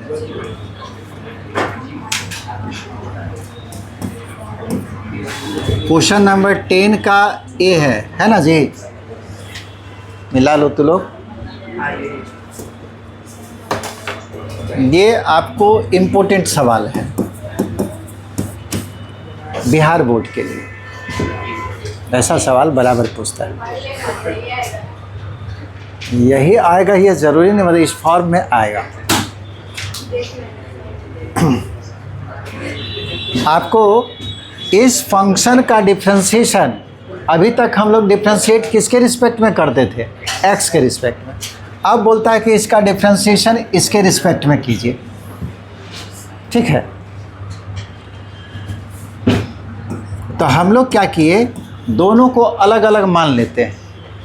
क्वेश्चन नंबर 10 का ए है ना जी? मिला लो तो लोग। ये आपको इम्पोर्टेंट सवाल है बिहार बोर्ड के लिए। ऐसा सवाल बराबर पूछता है। यही आएगा, ये ज़रूरी नहीं मतलब इस फॉर्म में आएगा। आपको इस फंक्शन का डिफ्रेंशिएशन, अभी तक हम लोग डिफ्रेंशिएट किसके रिस्पेक्ट में करते थे? एक्स के रिस्पेक्ट में। अब बोलता है कि इसका डिफ्रेंशिएशन इसके रिस्पेक्ट में कीजिए। ठीक है, तो हम लोग क्या किए, दोनों को अलग अलग मान लेते हैं।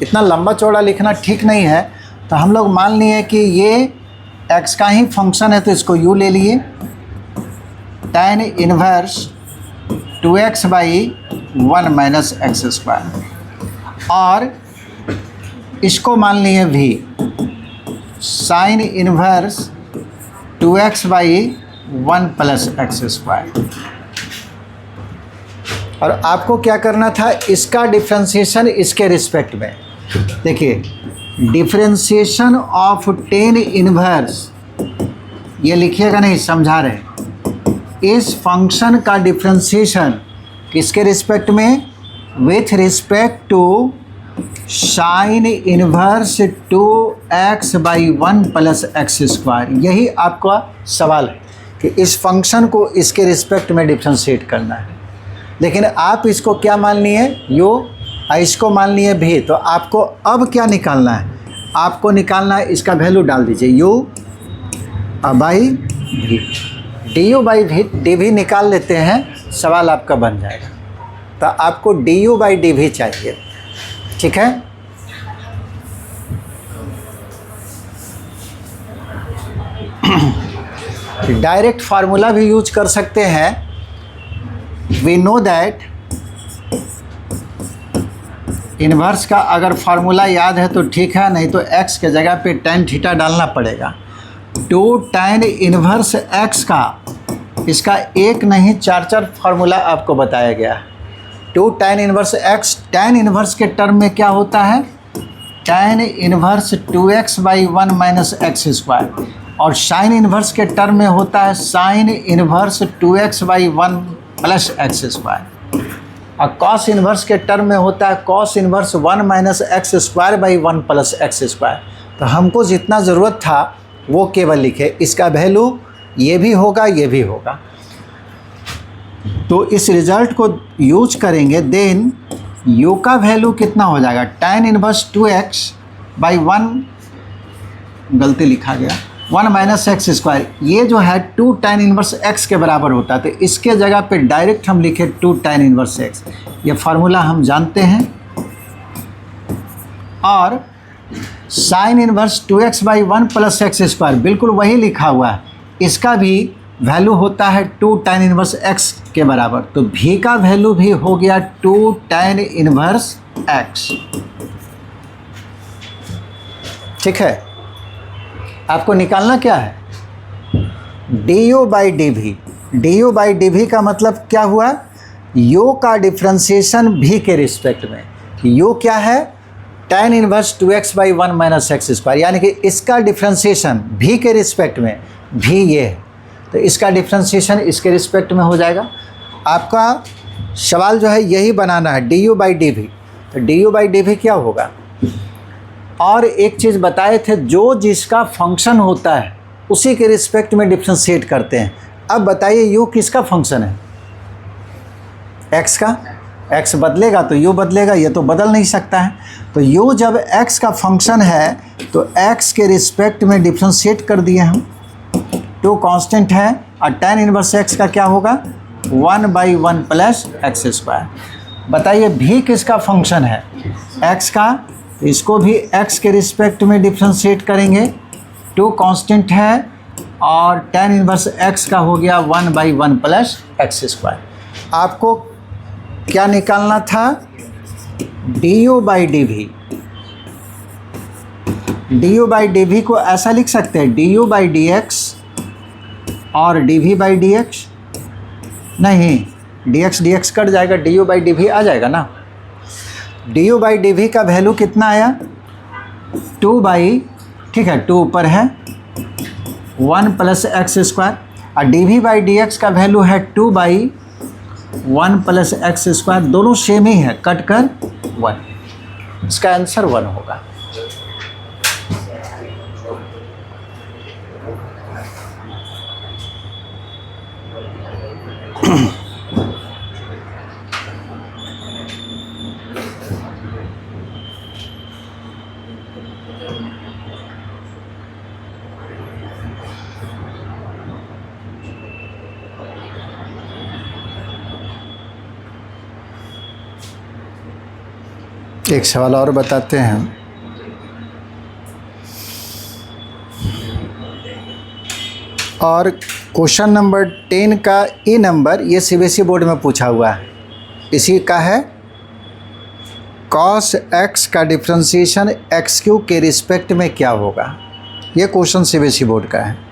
इतना लंबा चौड़ा लिखना ठीक नहीं है, तो हम लोग मान लिए कि ये एक्स का ही फंक्शन है, तो इसको यू ले लिए। tan inverse 2x by 1 minus x square, और इसको मान लिए भी sign inverse 2x by 1 plus x square. और आपको क्या करना था, इसका डिफ्रेंशिएशन इसके रिस्पेक्ट में। देखिए, डिफ्रेंशिएशन ऑफ tan इनवर्स, ये लिखिएगा नहीं, समझा रहे हैं। इस फंक्शन का डिफ्रेंशिएशन किसके रिस्पेक्ट में? With respect to sine inverse 2x by 1 plus x square. यही आपका सवाल है कि इस फंक्शन को इसके रिस्पेक्ट में डिफ्रेंशिएट करना है। लेकिन आप इसको क्या मान लिए? यू, और इसको मान लिए भी। तो आपको अब क्या निकालना है? आपको निकालना है, इसका वैल्यू डाल दीजिए यू बाई भी। डी यू बाई भी डी भी निकाल लेते हैं, सवाल आपका बन जाएगा। तो आपको डी यू बाई डी भी चाहिए। ठीक है, डायरेक्ट फार्मूला भी यूज कर सकते हैं। वी नो दैट इन्वर्स का अगर फार्मूला याद है तो ठीक है, नहीं तो x के जगह पे tan थीटा डालना पड़ेगा। 2 tan इन्वर्स x का, इसका एक नहीं 4 फार्मूला आपको बताया गया है। 2 tan inverse x, tan inverse के टर्म में क्या होता है? tan inverse 2x by 1 minus x square, और साइन इन्वर्स के टर्म में होता है sign inverse 2x by 1 plus x square. और कॉस इन्वर्स के टर्म में होता है cos inverse 1 minus x square by 1 plus x square. तो हमको जितना ज़रूरत था वो केवल लिखे, इसका वैल्यू ये भी होगा ये भी होगा। तो इस रिजल्ट को यूज करेंगे, देन यू का वैल्यू कितना हो जाएगा, tan इनवर्स 2x बाई 1, गलती लिखा गया, 1 माइनस एक्स स्क्वायर, ये जो है 2 tan इनवर्स x के बराबर होता है। तो इसके जगह पे डायरेक्ट हम लिखे 2 tan इनवर्स x, ये फार्मूला हम जानते हैं। और sign inverse 2x by 1 plus x square बिल्कुल वही लिखा हुआ है, इसका भी वैल्यू होता है 2 tan इनवर्स x के बराबर। तो v का वैल्यू भी हो गया 2 tan इनवर्स x। ठीक है, आपको निकालना क्या है, du by d v. du by d v का मतलब क्या हुआ, u का डिफ्रेंसिएशन v के रिस्पेक्ट में। u क्या है, tan inverse 2x by 1 minus x square, यानी कि इसका डिफ्रेंसिएशन v के रिस्पेक्ट में, v ये है, तो इसका डिफ्रेंसिएशन इसके रिस्पेक्ट में हो जाएगा। आपका सवाल जो है यही बनाना है, du बाई डी वी। तो du बाई डी वी क्या होगा। और एक चीज़ बताए थे, जो जिसका फंक्शन होता है उसी के रिस्पेक्ट में डिफ्रेंशिएट करते हैं। अब बताइए u किसका फंक्शन है, x का, x बदलेगा तो u बदलेगा, ये तो बदल नहीं सकता है। तो u जब x का फंक्शन है तो x के रिस्पेक्ट में डिफ्रेंशिएट कर दिए हम, 2 कांस्टेंट है, और tan इनवर्स x का क्या होगा, 1 बाई 1 प्लस एक्स स्क्वायर। बताइए v किसका फंक्शन है, x का, तो इसको भी x के रिस्पेक्ट में डिफ्रेंशिएट करेंगे, 2 कांस्टेंट है, और tan इनवर्स x का हो गया 1 बाई 1 प्लस एक्स स्क्वायर। आपको क्या निकालना था, du by d v. du by d v को ऐसा लिख सकते हैं, du बाई डी एक्स और dv बाई डी एक्स, नहीं dx कट जाएगा, du बाई डी वी आ जाएगा ना। du बाई डी वी का वैल्यू कितना आया, 2 बाई, ठीक है 2 ऊपर है, 1 प्लस एक्स स्क्वायर, और dv बाई डी एक्स का वैल्यू है 2 बाई 1 प्लस एक्स स्क्वायर, दोनों सेम ही है, कट कर 1, इसका आंसर 1 होगा। एक सवाल और बताते हैं, और क्वेश्चन नंबर 10 का ई नंबर, ये सीबीएसई बोर्ड में पूछा हुआ है, इसी का है, cos x का डिफ्रेंशिएशन एक्स क्यू के रिस्पेक्ट में क्या होगा। ये क्वेश्चन सीबीएसई बोर्ड का है।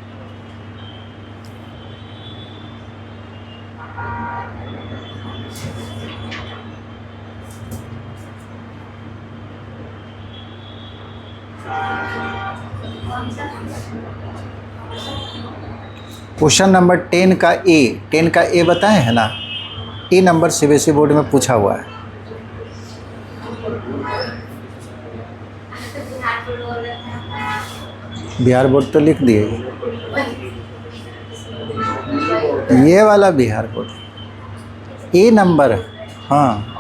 क्वेश्चन नंबर 10 का ए बताए हैं ना, ए नंबर सीबीएसई बोर्ड में पूछा हुआ है। बिहार बोर्ड तो लिख दिए, ये वाला बिहार बोर्ड ए नंबर, हाँ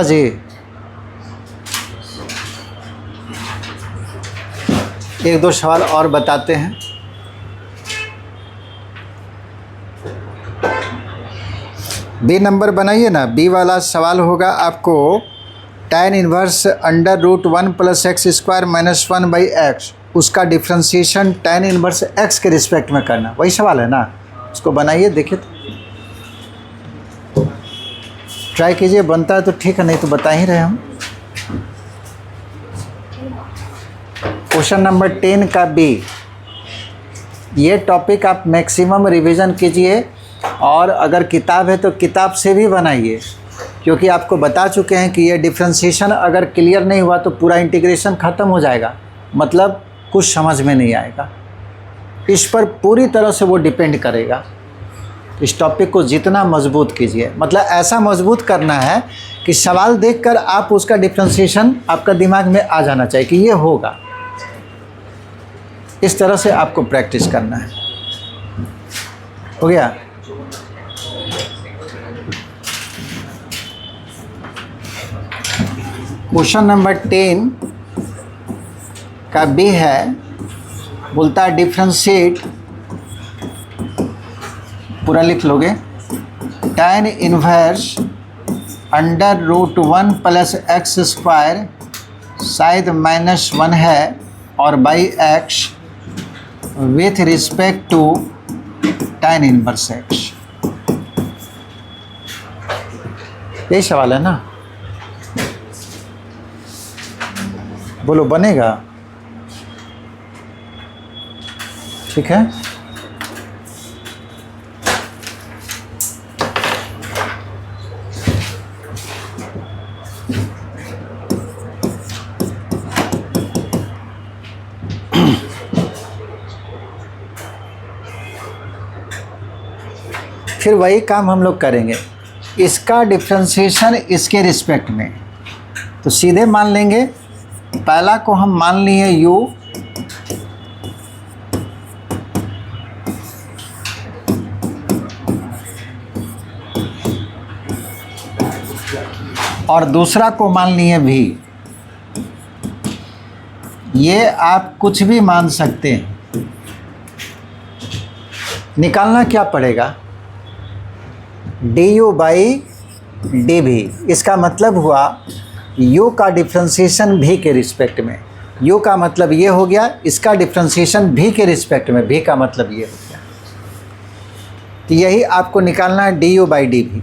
जी। एक दो सवाल और बताते हैं। बी नंबर बनाइए ना, बी वाला सवाल होगा आपको, tan inverse under root 1 plus x square minus 1 by x, उसका डिफ्रेंशिएशन tan इनवर्स x के रिस्पेक्ट में करना, वही सवाल है ना। उसको बनाइए, देखिए तो ट्राई कीजिए, बनता है तो ठीक है, नहीं तो बता ही रहे हम। क्वेश्चन नंबर 10 का बी, ये टॉपिक आप मैक्सिमम रिवीजन कीजिए, और अगर किताब है तो किताब से भी बनाइए। क्योंकि आपको बता चुके हैं कि ये डिफ्रेंशिएशन अगर क्लियर नहीं हुआ तो पूरा इंटीग्रेशन ख़त्म हो जाएगा, मतलब कुछ समझ में नहीं आएगा। इस पर पूरी तरह से वो डिपेंड करेगा। इस टॉपिक को जितना मजबूत कीजिए, मतलब ऐसा मजबूत करना है कि सवाल देखकर आप उसका डिफ्रेंशिएशन आपका दिमाग में आ जाना चाहिए कि ये होगा। इस तरह से आपको प्रैक्टिस करना है। हो गया? क्वेश्चन नंबर 10 का बी है, बोलता है डिफ्रेंशिएट, पूरा लिख लोगे, tan inverse under root 1 plus x square, शायद -1 है, और by x with respect to tan inverse x. यही सवाल है ना? बोलो बनेगा? ठीक है। फिर वही काम हम लोग करेंगे, इसका डिफ्रेंशिएशन इसके रिस्पेक्ट में। तो सीधे मान लेंगे, पहला को हम मान लिए u, और दूसरा को मान लिए v। ये आप कुछ भी मान सकते हैं। निकालना क्या पड़ेगा? du by dv। इसका मतलब हुआ u का डिफ्रेंशिएशन v के रिस्पेक्ट में। u का मतलब ये हो गया, इसका डिफ्रेंशिएशन v के रिस्पेक्ट में, v का मतलब ये हो गया। तो यही आपको निकालना है du बाई dv।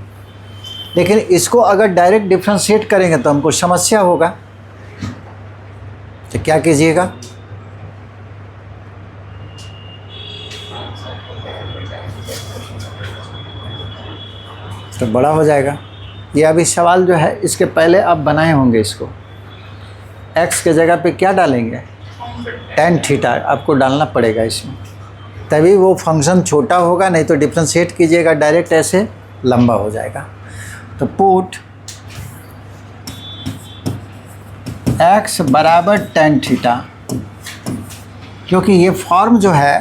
लेकिन इसको अगर डायरेक्ट डिफ्रेंशिएट करेंगे तो हमको समस्या होगा। तो क्या कीजिएगा? तो बड़ा हो जाएगा। ये अभी सवाल जो है इसके पहले आप बनाए होंगे इसको। x के जगह पे क्या डालेंगे? tan थीटा आपको डालना पड़ेगा इसमें, तभी वो फंक्शन छोटा होगा, नहीं तो डिफ्रेंशिएट कीजिएगा डायरेक्ट ऐसे लंबा हो जाएगा। तो पुट x बराबर tan थीटा, क्योंकि ये फॉर्म जो है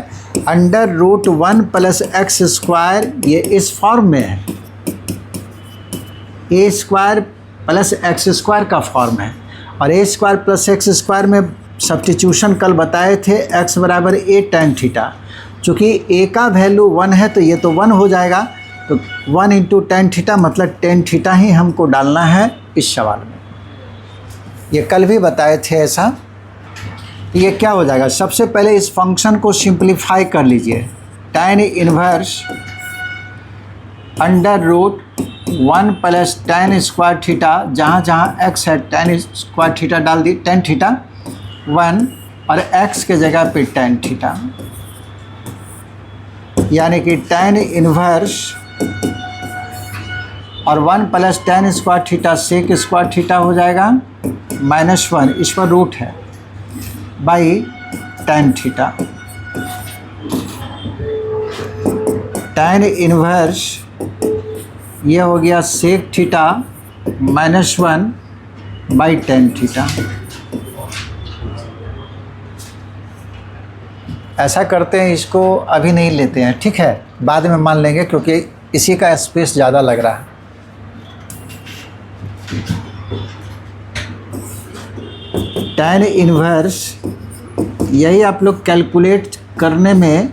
under root 1 plus x square, ये इस फॉर्म में है। A square plus x square का फॉर्म है, और a square plus x square में सब्स्टिट्यूशन कल बताए थे x बराबर a tan थीटा। चूँकि a का वैल्यू 1 है तो ये तो 1 हो जाएगा, तो 1 इंटू tan थीटा मतलब tan थीटा ही हमको डालना है इस सवाल में। ये कल भी बताए थे ऐसा। ये क्या हो जाएगा? सबसे पहले इस फंक्शन को सिंप्लीफाई कर लीजिए। tan inverse under root 1 plus tan square theta, जहाँ जहाँ x है tan स्क्वायर थीटा डाल दी, tan थीटा 1, और x के जगह पे tan थीटा, यानी कि tan इनवर्स और 1 plus tan square theta sec square theta हो जाएगा -1, इस पर रूट है, by tan theta. tan inverse ये हो गया sec theta -1 by tan theta. ऐसा करते हैं, इसको अभी नहीं लेते हैं, ठीक है, बाद में मान लेंगे क्योंकि इसी का स्पेस ज़्यादा लग रहा है। tan इनवर्स यही आप लोग कैलकुलेट करने में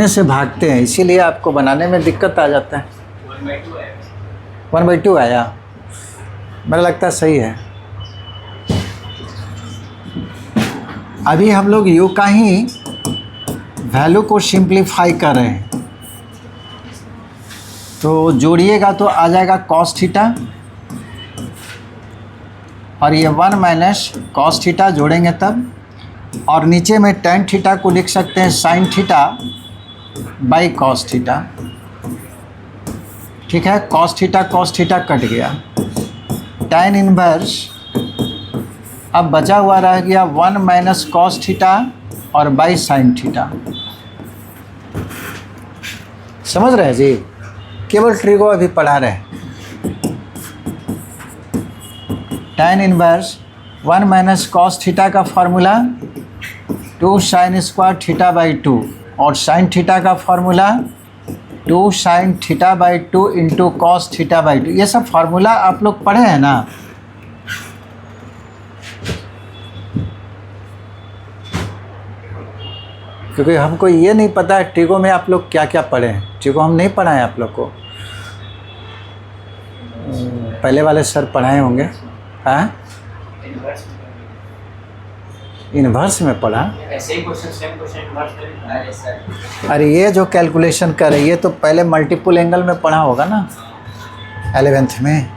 से भागते हैं, इसीलिए आपको बनाने में दिक्कत आ जाता है। 1/2 आया, मेरा लगता है सही है। अभी हम लोग u का ही वैल्यू को सिंप्लीफाई कर रहे हैं, तो जोड़िएगा तो आ जाएगा cos थीटा, और ये 1 माइनस cos थीटा जोड़ेंगे तब, और नीचे में tan थीटा को लिख सकते हैं sin theta by cos theta, ठीक है। कॉस थीटा कट गया, tan इनवर्स अब बचा हुआ रह गया 1 माइनस कॉस थीटा और बाई साइन थीटा। समझ रहे हैं जी, केवल ट्रिगो अभी पढ़ा रहे हैं। tan inverse 1 minus cos theta का formula 2 sine square theta by 2 और साइन थीटा का formula 2 sine theta by 2 into cos theta by 2। ये सब फार्मूला आप लोग पढ़े हैं ना। क्योंकि हमको ये नहीं पता है ट्रिगो में आप लोग क्या क्या पढ़े हैं। ट्रिगो हम नहीं पढ़ाएं आप लोग को, पहले वाले सर पढ़ाए होंगे। हाँ, इन्वर्स में पढ़ा। ऐसे ही क्वेश्चन, सेम क्वेश्चन इन्वर्स में। अरे ये जो कैलकुलेशन कर रही है तो पहले मल्टीपल एंगल में पढ़ा होगा ना 11th में।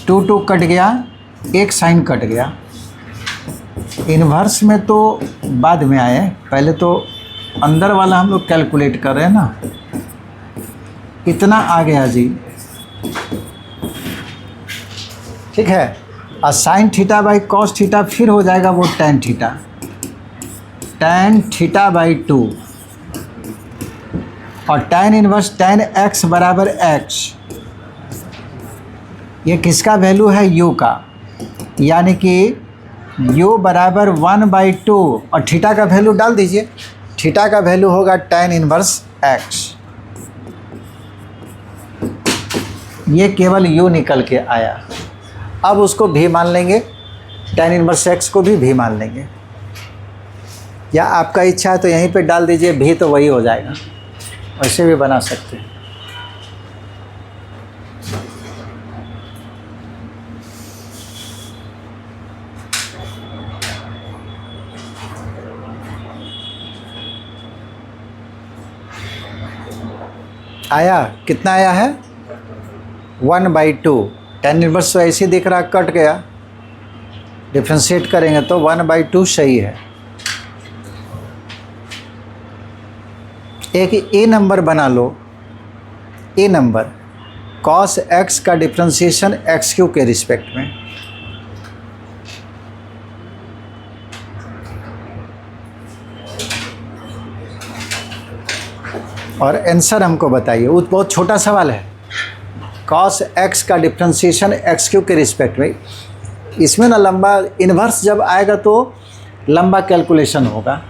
2 कट गया, एक साइन कट गया। इन्वर्स में तो बाद में आए, पहले तो अंदर वाला हम लोग कैलकुलेट कर रहे हैं ना। इतना आ गया जी, ठीक है। और sine theta by cos theta फिर हो जाएगा वो tan theta, tan theta by 2 और tan इनवर्स tan x बराबर x। ये किसका वैल्यू है? u का, यानी कि u बराबर 1/2 और थीटा का वैल्यू डाल दीजिए। थीटा का वैल्यू होगा tan इनवर्स x। ये केवल u निकल के आया। अब उसको भी मान लेंगे, tan इनवर्स x को भी मान लेंगे, या आपका इच्छा है तो यहीं पे डाल दीजिए भी, तो वही हो जाएगा। वैसे भी बना सकते हैं। आया, कितना आया है? 1/2। tan इनवर्स तो ऐसे दिख रहा, कट गया, डिफ्रेंशिएट करेंगे तो 1/2 सही है। एक ए नंबर बना लो, ए नंबर cos x का डिफ्रेंशिएशन x³ के रिस्पेक्ट में। और आंसर हमको बताइए, वो बहुत छोटा सवाल है। cos x का डिफ्रेंशिएशन x³ के रिस्पेक्ट में, इसमें ना लंबा इन्वर्स जब आएगा तो लंबा कैलकुलेशन होगा।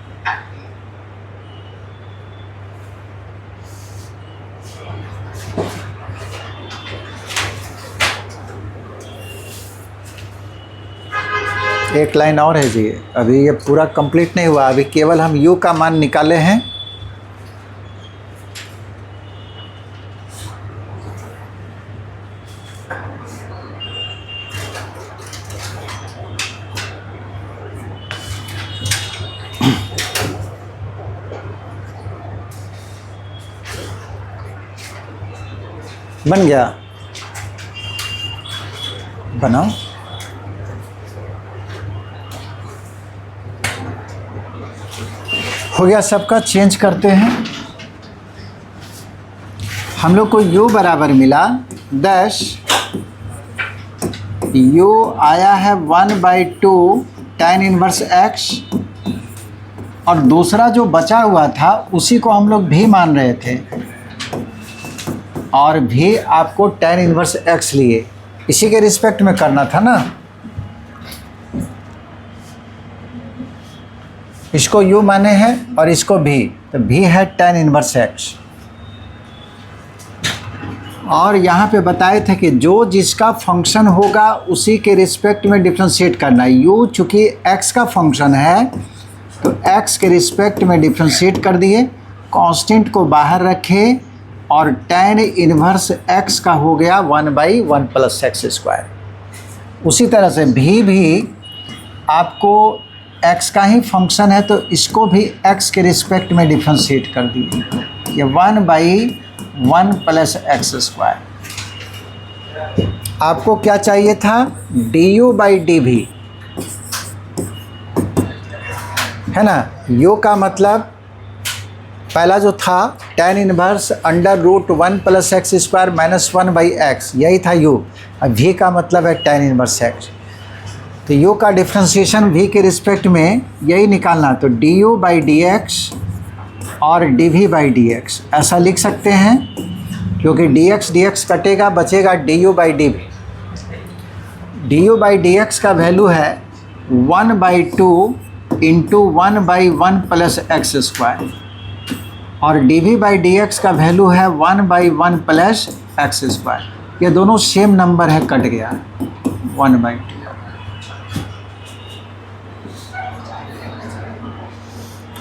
एक लाइन और है जी, अभी ये पूरा कंप्लीट नहीं हुआ। अभी केवल हम u का मान निकाले हैं। बन गया, बनाओ। हो गया सबका, चेंज करते हैं। हम लोग को u बराबर मिला 10, u आया है 1/2 tan इनवर्स x, और दूसरा जो बचा हुआ था उसी को हम लोग भी मान रहे थे, और भी आपको tan इनवर्स x लिए, इसी के रिस्पेक्ट में करना था ना। इसको u माने हैं और इसको भी, तो भी है tan इनवर्स x। और यहाँ पे बताए थे कि जो जिसका फंक्शन होगा उसी के रिस्पेक्ट में डिफ्रेंशिएट करना है। u चूँकि x का फंक्शन है तो x के रिस्पेक्ट में डिफ्रेंशिएट कर दिए, कांस्टेंट को बाहर रखे, और tan इनवर्स x का हो गया 1/1 + x²। उसी तरह से भी आपको x का ही फंक्शन है तो इसको भी x के रिस्पेक्ट में डिफ्रेंशिएट कर दिए, ये 1/1 + x²। आपको क्या चाहिए था? du/dv, है ना। यो का मतलब पहला जो था tan inverse under root 1 plus x square minus 1 by x, यही था यू। अब v का मतलब है tan इनवर्स एक्स। तो u का डिफ्रेंशिएशन v के रिस्पेक्ट में यही निकालना, तो du बाई डी एक्स और dv बाई डी एक्स ऐसा लिख सकते हैं, क्योंकि dx कटेगा, बचेगा du by d v. du by d x का वैल्यू है 1/2 इंटू 1/1 प्लस एक्स स्क्वायर, और dv बाई डी एक्स का वैल्यू है 1/1 प्लस एक्स स्क्वायर। ये दोनों सेम नंबर है, कट गया 1/2।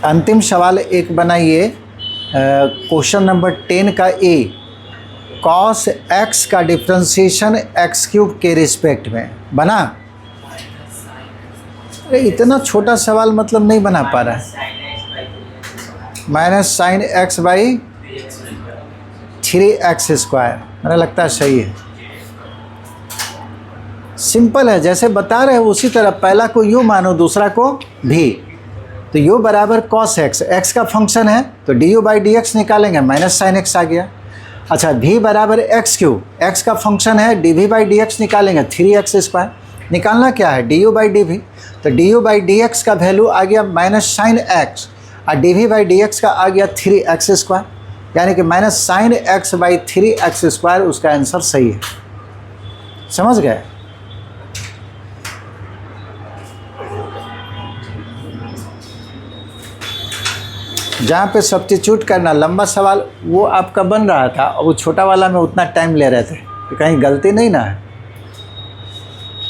अंतिम सवाल एक बनाइए, क्वेश्चन नंबर 10 का ए, कॉस एक्स का डिफ्रेंशिएशन एक्स क्यूब के रिस्पेक्ट में बना। अरे इतना छोटा सवाल मतलब नहीं बना पा रहा है। Minus sine x by 3x square, मुझे लगता है सही है। सिंपल है, जैसे बता रहे हैं उसी तरह, पहला को यू मानो, दूसरा को भी। तो u बराबर कॉस एक्स, एक्स का फंक्शन है तो du बाई डी एक्स निकालेंगे, माइनस साइन एक्स आ गया। अच्छा, v बराबर एक्स क्यूब, एक्स का फंक्शन है, dv बाई डी एक्स निकालेंगे, 3x स्क्वायर। निकालना क्या है, du बाई डी वी। तो du बाई डी एक्स का वैल्यू आ गया माइनस साइन एक्स, और dv बाई डी एक्स का आ गया 3x स्क्वायर, यानी कि minus sine x by 3x square उसका आंसर सही है। समझ गए। जहाँ पे सब्स्टिट्यूट करना, लंबा सवाल वो आपका बन रहा था, और वो छोटा वाला में उतना टाइम ले रहे थे कि कहीं गलती नहीं ना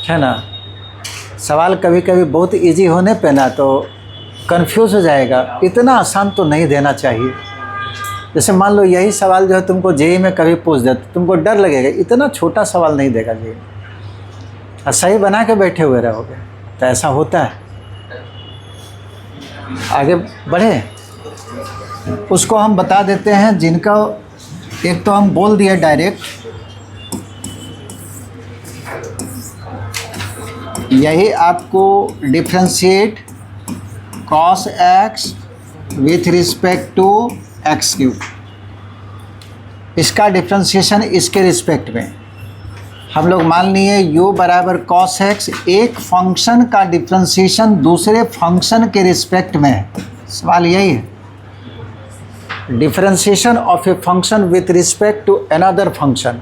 है ना। सवाल कभी कभी बहुत इजी होने पे ना तो कंफ्यूज हो जाएगा, इतना आसान तो नहीं देना चाहिए। जैसे मान लो यही सवाल जो है तुमको जेई में कभी पूछ दे तो तुमको डर लगेगा, इतना छोटा सवाल नहीं देगा जेई, और सही बना के बैठे हुए रहोगे, तो ऐसा होता है। आगे बढ़े, उसको हम बता देते हैं जिनका एक तो हम बोल दिए डायरेक्ट, यही आपको differentiate cos x with respect to x cube, इसका डिफ्रेंशिएशन इसके रिस्पेक्ट में हम लोग मान लिए u बराबर कॉस एक्स, एक फंक्शन का डिफ्रेंशिएशन दूसरे फंक्शन के रिस्पेक्ट में है। सवाल यही है, differentiation of a function with respect to another function,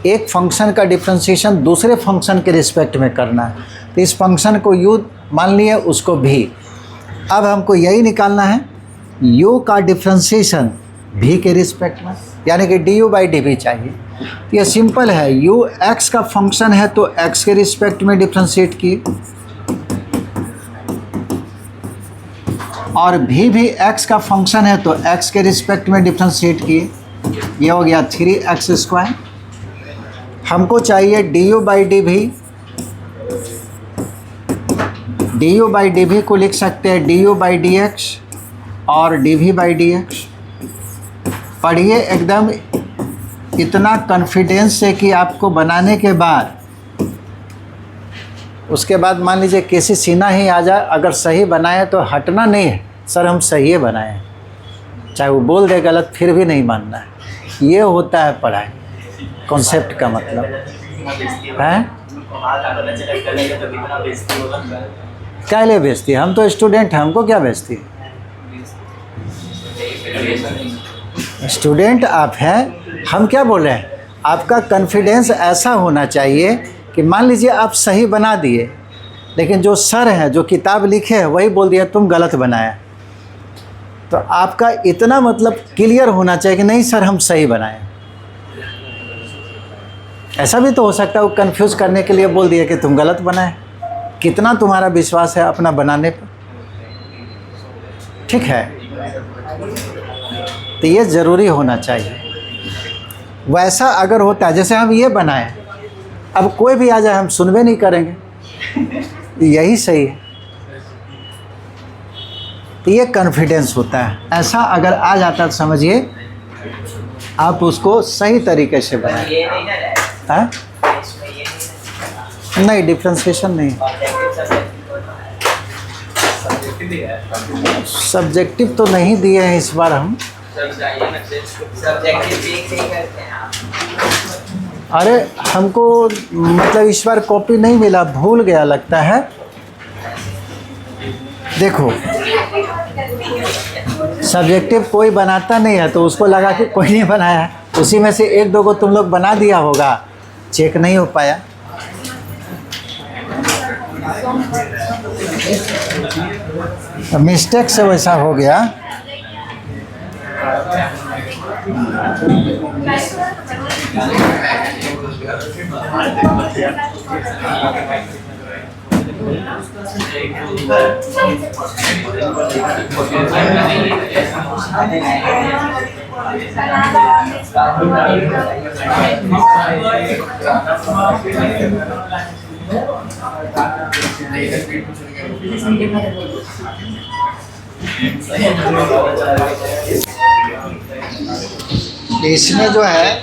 एक फंक्शन का डिफ्रेंशिएशन दूसरे फंक्शन के रिस्पेक्ट में करना है। तो इस फंक्शन को u मान लिए, उसको भी। अब हमको यही निकालना है, u का डिफ्रेंशिएशन v के रिस्पेक्ट में, यानी कि du बाई डी वी चाहिए। तो ये सिंपल है, u x का फंक्शन है तो x के रिस्पेक्ट में डिफ्रेंशिएट किए, और v भी x का फंक्शन है तो x के रिस्पेक्ट में डिफ्रेंशिएट किए। ये हो गया 3x स्क्वायर। हमको चाहिए du by d v, du by d v को लिख सकते हैं du बाई डी एक्स और dv बाई डी एक्स। पढ़िए एकदम इतना कॉन्फिडेंस से कि आपको बनाने के बाद, उसके बाद मान लीजिए किसी सीना ही आ जाए, अगर सही बनाए तो हटना नहीं है, सर हम सही बनाए, चाहे वो बोल दे गलत फिर भी नहीं मानना है। ये होता है पढ़ाई, कॉन्सेप्ट का मतलब है। क्या ले बेचती है, हम तो स्टूडेंट हैं, हमको क्या बेचती है। स्टूडेंट आप हैं, हम क्या बोल रहे हैं, आपका कॉन्फिडेंस ऐसा होना चाहिए कि मान लीजिए आप सही बना दिए, लेकिन जो सर हैं जो किताब लिखे हैं वही बोल दिया तुम गलत बनाया, तो आपका इतना मतलब क्लियर होना चाहिए कि नहीं सर हम सही बनाए। ऐसा भी तो हो सकता है वो कंफ्यूज करने के लिए बोल दिया कि तुम गलत बनाए। कितना तुम्हारा विश्वास है अपना बनाने पर, ठीक है। तो ये ज़रूरी होना चाहिए। वैसा अगर होता है जैसे हम ये बनाए, अब कोई भी आ जाए हम सुनवे नहीं करेंगे, यही सही है। तो ये कॉन्फिडेंस होता है। ऐसा अगर आ जाता तो समझिए आप उसको सही तरीके से बनाए। हाँ? नहीं, डिफ्रेंशिएशन नहीं। सब्जेक्टिव तो नहीं दिए हैं इस बार हम। अरे हमको मतलब इस बार कॉपी नहीं मिला, भूल गया लगता है। देखो सब्जेक्टिव कोई बनाता नहीं है तो उसको लगा कि कोई नहीं बनाया है, उसी में से एक दो को तुम लोग बना दिया होगा, चेक नहीं हो पाया। मिस्टेक से वैसा हो गया। इसमें जो है